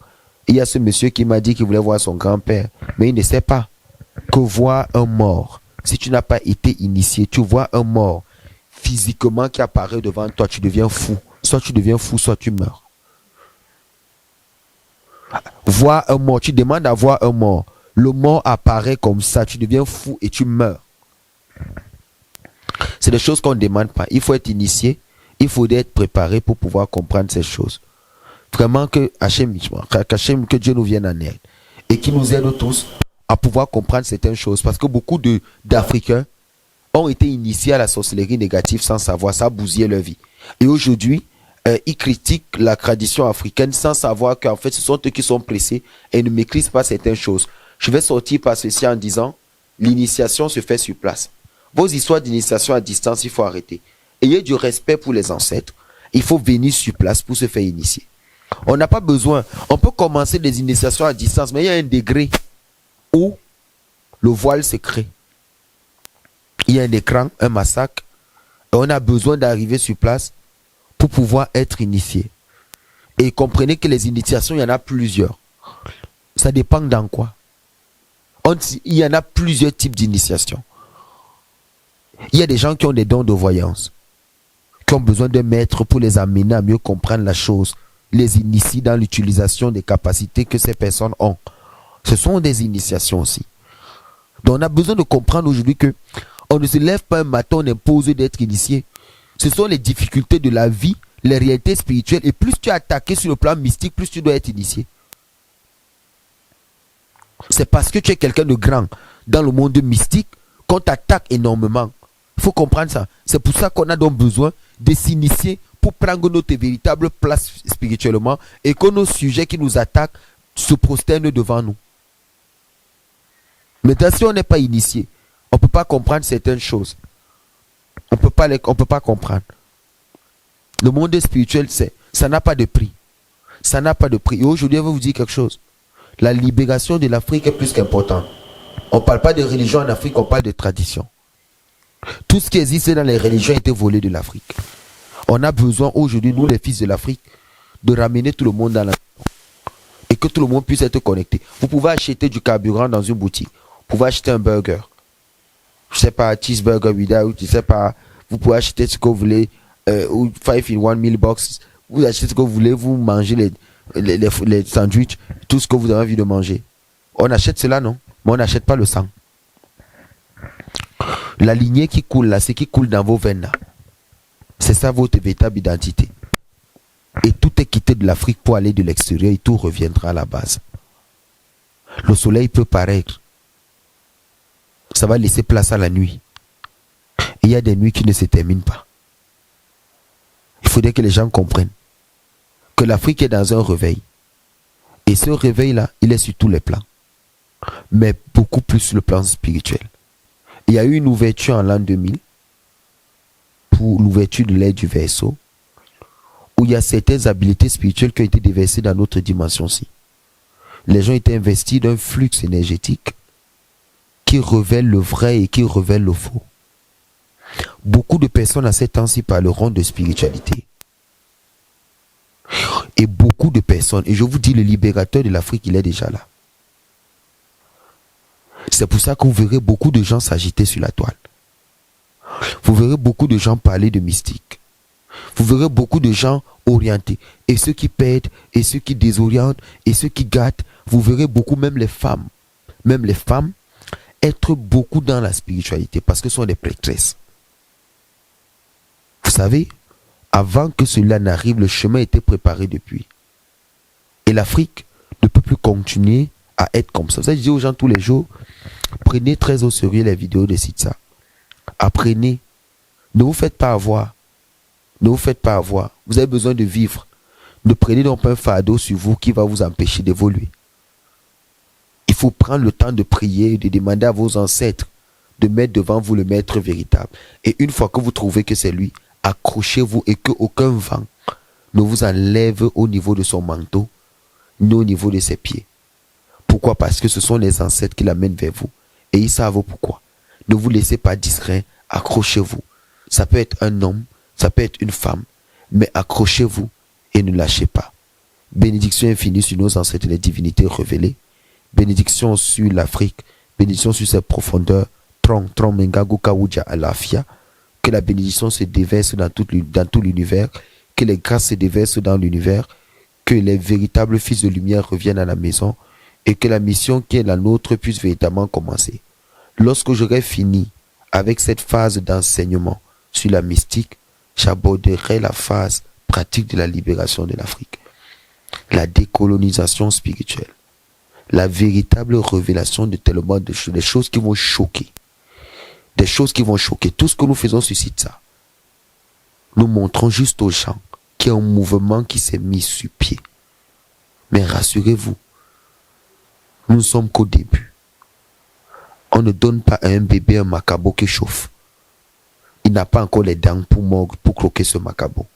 il y a ce monsieur qui m'a dit qu'il voulait voir son grand-père, mais il ne sait pas que voir un mort, si tu n'as pas été initié, tu vois un mort physiquement qui apparaît devant toi, tu deviens fou. Soit tu deviens fou, soit tu meurs. Voir un mort, tu demandes à voir un mort. Le mort apparaît comme ça, tu deviens fou et tu meurs. C'est des choses qu'on ne demande pas. Il faut être initié, il faut être préparé pour pouvoir comprendre ces choses. Vraiment que Hachem, que Dieu nous vienne en aide et qu'il nous aide tous à pouvoir comprendre certaines choses. Parce que beaucoup d'Africains ont été initiés à la sorcellerie négative sans savoir, ça a bousillé leur vie. Et aujourd'hui, ils critiquent la tradition africaine sans savoir qu'en fait, ce sont eux qui sont pressés et ne maîtrisent pas certaines choses. Je vais sortir par ceci en disant, l'initiation se fait sur place. Vos histoires d'initiation à distance, il faut arrêter. Ayez du respect pour les ancêtres. Il faut venir sur place pour se faire initier. On n'a pas besoin. On peut commencer des initiations à distance, mais il y a un degré où le voile se crée. Il y a un écran, un massacre. Et on a besoin d'arriver sur place pour pouvoir être initié. Et comprenez que les initiations, il y en a plusieurs. Ça dépend dans quoi. Il y en a plusieurs types d'initiations. Il y a des gens qui ont des dons de voyance, qui ont besoin d'un maître pour les amener à mieux comprendre la chose, les initier dans l'utilisation des capacités que ces personnes ont. Ce sont des initiations aussi. Donc on a besoin de comprendre aujourd'hui que on ne se lève pas un matin, on impose d'être initié. Ce sont les difficultés de la vie, les réalités spirituelles. Et plus tu es attaqué sur le plan mystique, plus tu dois être initié. C'est parce que tu es quelqu'un de grand dans le monde mystique qu'on t'attaque énormément. Il faut comprendre ça. C'est pour ça qu'on a donc besoin de s'initier pour prendre notre véritable place spirituellement et que nos sujets qui nous attaquent se prosternent devant nous. Maintenant, si on n'est pas initié, on ne peut pas comprendre certaines choses. On ne peut on peut pas comprendre. Le monde spirituel, ça n'a pas de prix. Ça n'a pas de prix. Et aujourd'hui, je vais vous dire quelque chose. La libération de l'Afrique est plus qu'importante. On ne parle pas de religion en Afrique, on parle de tradition. Tout ce qui existe dans les religions a été volé de l'Afrique. On a besoin aujourd'hui, nous les fils de l'Afrique, de ramener tout le monde dans la et que tout le monde puisse être connecté. Vous pouvez acheter du carburant dans une boutique. Vous pouvez acheter un burger. Je ne sais pas, cheeseburger without, je ne sais pas. Vous pouvez acheter ce que vous voulez, ou 5-in-1 meal box. Vous achetez ce que vous voulez, vous mangez les sandwichs, tout ce que vous avez envie de manger. On achète cela, non? Mais on n'achète pas le sang. La lignée qui coule là, c'est qui coule dans vos veines là. C'est ça votre véritable identité. Et tout est quitté de l'Afrique pour aller de l'extérieur et tout reviendra à la base. Le soleil peut paraître. Ça va laisser place à la nuit. Et il y a des nuits qui ne se terminent pas. Il faudrait que les gens comprennent que l'Afrique est dans un réveil. Et ce réveil-là, il est sur tous les plans. Mais beaucoup plus sur le plan spirituel. Il y a eu une ouverture en l'an 2000 pour l'ouverture de l'ère du Verseau, où il y a certaines habiletés spirituelles qui ont été déversées dans notre dimension-ci. Les gens étaient investis d'un flux énergétique qui révèle le vrai et qui révèle le faux. Beaucoup de personnes à ces temps-ci parleront de spiritualité. Et beaucoup de personnes, et je vous dis, le libérateur de l'Afrique, il est déjà là. C'est pour ça que vous verrez beaucoup de gens s'agiter sur la toile. Vous verrez beaucoup de gens parler de mystique. Vous verrez beaucoup de gens orientés. Et ceux qui perdent, et ceux qui désorientent, et ceux qui gâtent. Vous verrez beaucoup, même les femmes, être beaucoup dans la spiritualité parce que ce sont des prêtresses. Vous savez, avant que cela n'arrive, le chemin était préparé depuis. Et l'Afrique ne peut plus continuer à être comme ça. Ça, je dis aux gens tous les jours, prenez très au sérieux les vidéos de Sitsa. Apprenez. Ne vous faites pas avoir. Ne vous faites pas avoir. Vous avez besoin de vivre. Ne prenez donc pas un fardeau sur vous qui va vous empêcher d'évoluer. Il faut prendre le temps de prier, de demander à vos ancêtres de mettre devant vous le maître véritable. Et une fois que vous trouvez que c'est lui, accrochez-vous et qu'aucun vent ne vous enlève au niveau de son manteau, ni au niveau de ses pieds. Pourquoi? Parce que ce sont les ancêtres qui l'amènent vers vous. Et ils savent pourquoi. Ne vous laissez pas distraire, accrochez-vous. Ça peut être un homme, ça peut être une femme, mais accrochez-vous et ne lâchez pas. Bénédiction infinie sur nos ancêtres et les divinités révélées. Bénédiction sur l'Afrique, bénédiction sur ses profondeurs. Tron, Mengago, Kawuja, Alafia. Que la bénédiction se déverse dans tout l'univers. Que les grâces se déversent dans l'univers. Que les véritables fils de lumière reviennent à la maison. Et que la mission qui est la nôtre puisse véritablement commencer. Lorsque j'aurai fini avec cette phase d'enseignement sur la mystique, j'aborderai la phase pratique de la libération de l'Afrique. La décolonisation spirituelle. La véritable révélation de tellement de choses, des choses qui vont choquer. Des choses qui vont choquer. Tout ce que nous faisons suscite ça. Nous montrons juste aux gens qu'il y a un mouvement qui s'est mis sur pied. Mais rassurez-vous, nous ne sommes qu'au début. On ne donne pas à un bébé un macabo qui chauffe. Il n'a pas encore les dents pour croquer ce macabo.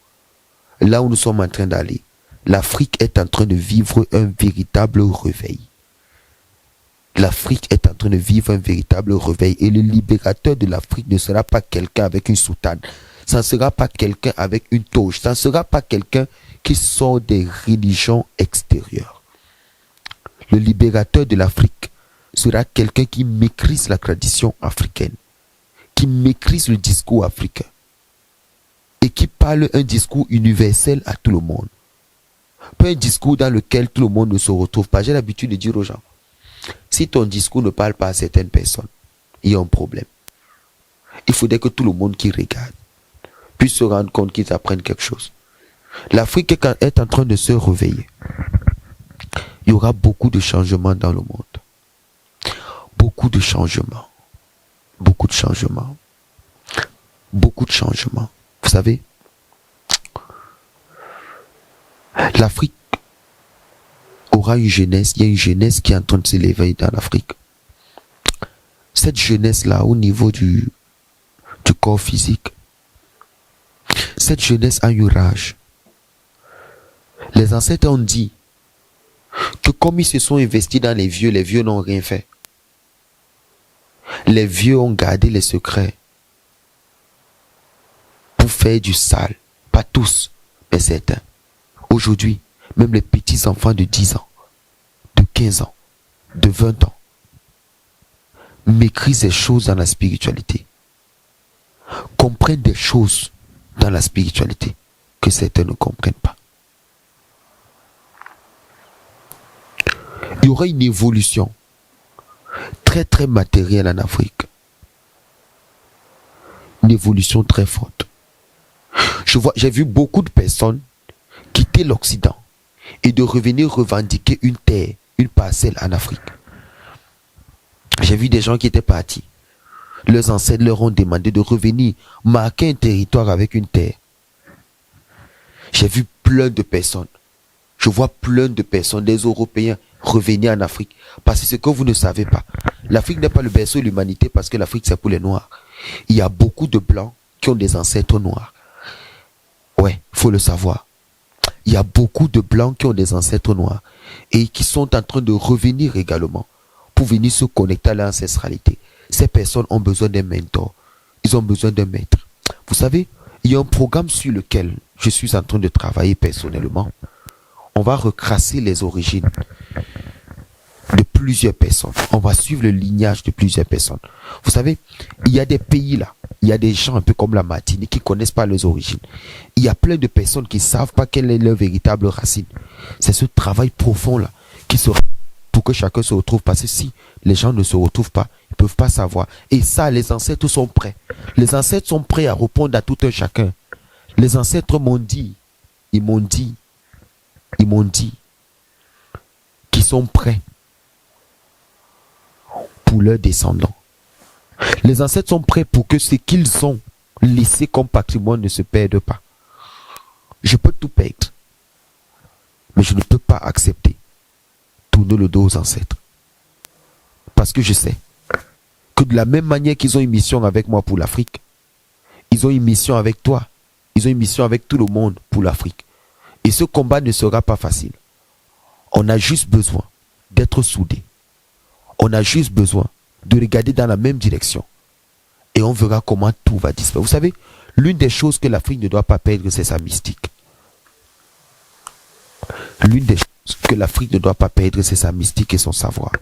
Là où nous sommes en train d'aller, l'Afrique est en train de vivre un véritable réveil. L'Afrique est en train de vivre un véritable réveil. Et le libérateur de l'Afrique ne sera pas quelqu'un avec une soutane. Ça ne sera pas quelqu'un avec une toge. Ça ne sera pas quelqu'un qui sort des religions extérieures. Le libérateur de l'Afrique sera quelqu'un qui maîtrise la tradition africaine, qui maîtrise le discours africain et qui parle un discours universel à tout le monde. Pas un discours dans lequel tout le monde ne se retrouve pas. J'ai l'habitude de dire aux gens, si ton discours ne parle pas à certaines personnes, il y a un problème. Il faudrait que tout le monde qui regarde puisse se rendre compte qu'ils apprennent quelque chose. L'Afrique est en train de se réveiller. Il y aura beaucoup de changements dans le monde. Beaucoup de changements. Beaucoup de changements. Beaucoup de changements. Vous savez, l'Afrique aura une jeunesse. Il y a une jeunesse qui est en train de s'élever dans l'Afrique. Cette jeunesse-là, au niveau du corps physique, cette jeunesse a eu rage. Les ancêtres ont dit que comme ils se sont investis dans les vieux n'ont rien fait. Les vieux ont gardé les secrets pour faire du sale. Pas tous, mais certains. Aujourd'hui, même les petits enfants de 10 ans, de 15 ans, de 20 ans, maîtrisent des choses dans la spiritualité. Comprennent des choses dans la spiritualité que certains ne comprennent pas. Il y aura une évolution très très matérielle en Afrique. Une évolution très forte. J'ai vu beaucoup de personnes quitter l'Occident et de revenir revendiquer une terre, une parcelle en Afrique. J'ai vu des gens qui étaient partis. Leurs ancêtres leur ont demandé de revenir marquer un territoire avec une terre. J'ai vu plein de personnes. Je vois plein de personnes, des Européens, revenir en Afrique. Parce que ce que vous ne savez pas, l'Afrique n'est pas le berceau de l'humanité parce que l'Afrique c'est pour les Noirs. Il y a beaucoup de Blancs qui ont des ancêtres noirs. Ouais, il faut le savoir. Il y a beaucoup de Blancs qui ont des ancêtres noirs et qui sont en train de revenir également pour venir se connecter à l'ancestralité. Ces personnes ont besoin d'un mentor. Ils ont besoin d'un maître. Vous savez, il y a un programme sur lequel je suis en train de travailler personnellement. On va recrasser les origines de plusieurs personnes. On va suivre le lignage de plusieurs personnes. Vous savez, il y a des pays là, il y a des gens un peu comme la Martinique qui ne connaissent pas leurs origines. Il y a plein de personnes qui ne savent pas quelle est leur véritable racine. C'est ce travail profond là qui sera pour que chacun se retrouve. Parce que si les gens ne se retrouvent pas, ils ne peuvent pas savoir. Et ça, les ancêtres sont prêts. Les ancêtres sont prêts à répondre à tout un chacun. Les ancêtres m'ont dit, ils m'ont dit qu'ils sont prêts pour leurs descendants. Les ancêtres sont prêts pour que ce qu'ils ont laissé comme patrimoine ne se perde pas. Je peux tout perdre, mais je ne peux pas accepter tourner le dos aux ancêtres. Parce que je sais que de la même manière qu'ils ont une mission avec moi pour l'Afrique, ils ont une mission avec toi, ils ont une mission avec tout le monde pour l'Afrique. Et ce combat ne sera pas facile. On a juste besoin d'être soudés. On a juste besoin de regarder dans la même direction. Et on verra comment tout va disparaître. Vous savez, l'une des choses que l'Afrique ne doit pas perdre, c'est sa mystique. L'une des choses que l'Afrique ne doit pas perdre, c'est sa mystique et son savoir.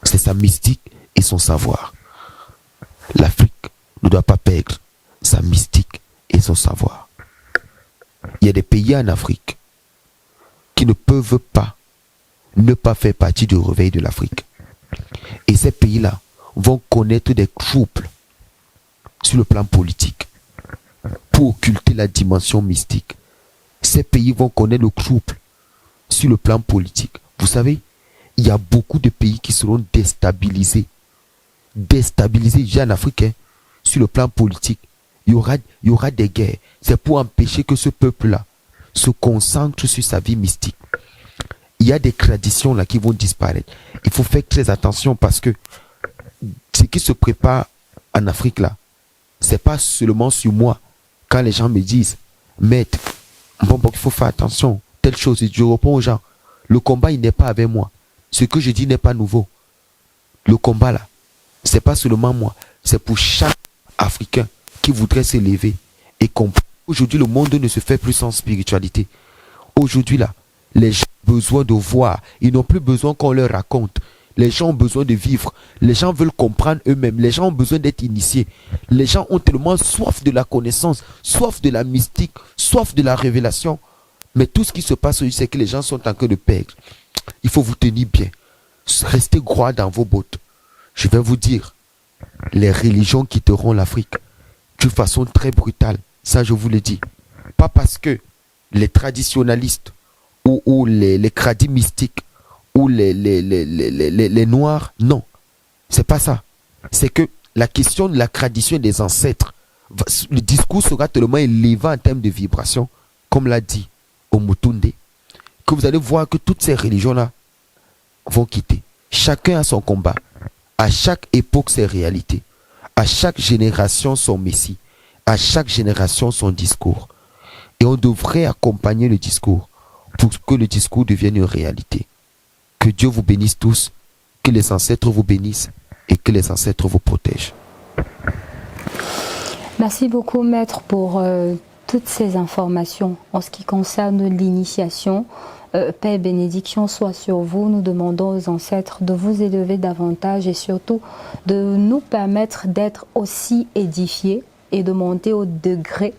C'est sa mystique et son savoir. L'Afrique ne doit pas perdre sa mystique et son savoir. Il y a des pays en Afrique qui ne peuvent pas ne pas faire partie du réveil de l'Afrique. Et ces pays-là vont connaître des troubles sur le plan politique pour occulter la dimension mystique. Ces pays vont connaître le trouble sur le plan politique. Vous savez, il y a beaucoup de pays qui seront déstabilisés. Déstabilisés déjà en Afrique, hein, sur le plan politique. Il y aura des guerres. C'est pour empêcher que ce peuple-là se concentre sur sa vie mystique. Il y a des traditions là qui vont disparaître. Il faut faire très attention parce que ce qui se prépare en Afrique là, c'est pas seulement sur moi. Quand les gens me disent, maître, bon, il faut faire attention, telle chose, je réponds aux gens, le combat il n'est pas avec moi. Ce que je dis n'est pas nouveau. Le combat là, c'est pas seulement moi, c'est pour chaque Africain qui voudrait s'élever et comprendre. Aujourd'hui, le monde ne se fait plus sans spiritualité. Aujourd'hui là, les gens ont besoin de voir. Ils n'ont plus besoin qu'on leur raconte. Les gens ont besoin de vivre. Les gens veulent comprendre eux-mêmes. Les gens ont besoin d'être initiés. Les gens ont tellement soif de la connaissance, soif de la mystique, soif de la révélation. Mais tout ce qui se passe aujourd'hui, c'est que les gens sont en train de perdre. Il faut vous tenir bien. Restez droit dans vos bottes. Je vais vous dire, les religions quitteront l'Afrique d'une façon très brutale. Ça, je vous le dis. Pas parce que les traditionalistes ou les cradis mystiques ou les noirs, non. C'est pas ça. C'est que la question de la tradition des ancêtres, le discours sera tellement élevé en termes de vibration, comme l'a dit Omutunde, que vous allez voir que toutes ces religions-là vont quitter. Chacun a son combat. À chaque époque, ses réalités. À chaque génération, son messie. à chaque génération son discours. Et on devrait accompagner le discours pour que le discours devienne une réalité. Que Dieu vous bénisse tous, que les ancêtres vous bénissent et que les ancêtres vous protègent. Merci beaucoup, maître, pour toutes ces informations en ce qui concerne l'initiation. Paix et bénédiction soit sur vous. Nous demandons aux ancêtres de vous élever davantage et surtout de nous permettre d'être aussi édifiés et de monter au degré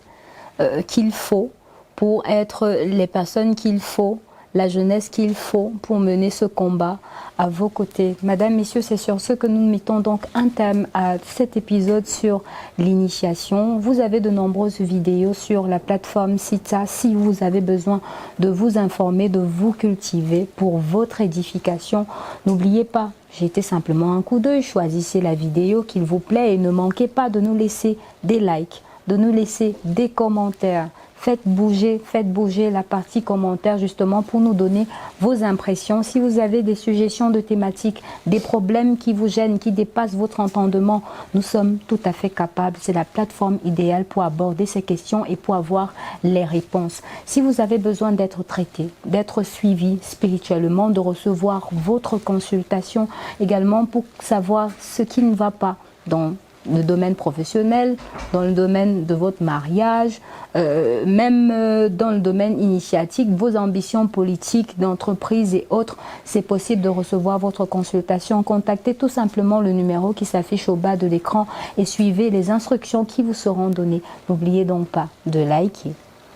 qu'il faut pour être les personnes qu'il faut, la jeunesse qu'il faut pour mener ce combat à vos côtés. Madame, messieurs, c'est sur ce que nous mettons donc un terme à cet épisode sur l'initiation. Vous avez de nombreuses vidéos sur la plateforme Sita si vous avez besoin de vous informer, de vous cultiver pour votre édification. N'oubliez pas, jetez simplement un coup d'œil, choisissez la vidéo qu'il vous plaît et ne manquez pas de nous laisser des likes, de nous laisser des commentaires. Faites bouger la partie commentaires justement pour nous donner vos impressions. Si vous avez des suggestions de thématiques, des problèmes qui vous gênent, qui dépassent votre entendement, nous sommes tout à fait capables. C'est la plateforme idéale pour aborder ces questions et pour avoir les réponses. Si vous avez besoin d'être traité, d'être suivi spirituellement, de recevoir votre consultation également pour savoir ce qui ne va pas dans le domaine professionnel, dans le domaine de votre mariage, même dans le domaine initiatique, vos ambitions politiques, d'entreprise et autres, c'est possible de recevoir votre consultation. Contactez tout simplement le numéro qui s'affiche au bas de l'écran et suivez les instructions qui vous seront données. N'oubliez donc pas de liker,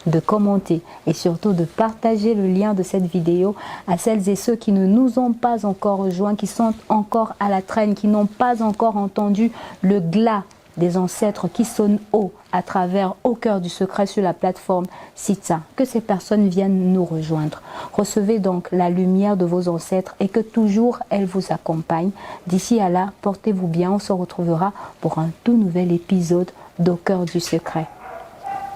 de commenter et surtout de partager le lien de cette vidéo à celles et ceux qui ne nous ont pas encore rejoints, qui sont encore à la traîne, qui n'ont pas encore entendu le glas des ancêtres qui sonnent haut à travers Au cœur du secret sur la plateforme Sita. Que ces personnes viennent nous rejoindre. Recevez donc la lumière de vos ancêtres et que toujours elles vous accompagnent. D'ici à là, portez-vous bien. On se retrouvera pour un tout nouvel épisode d'Au cœur du secret.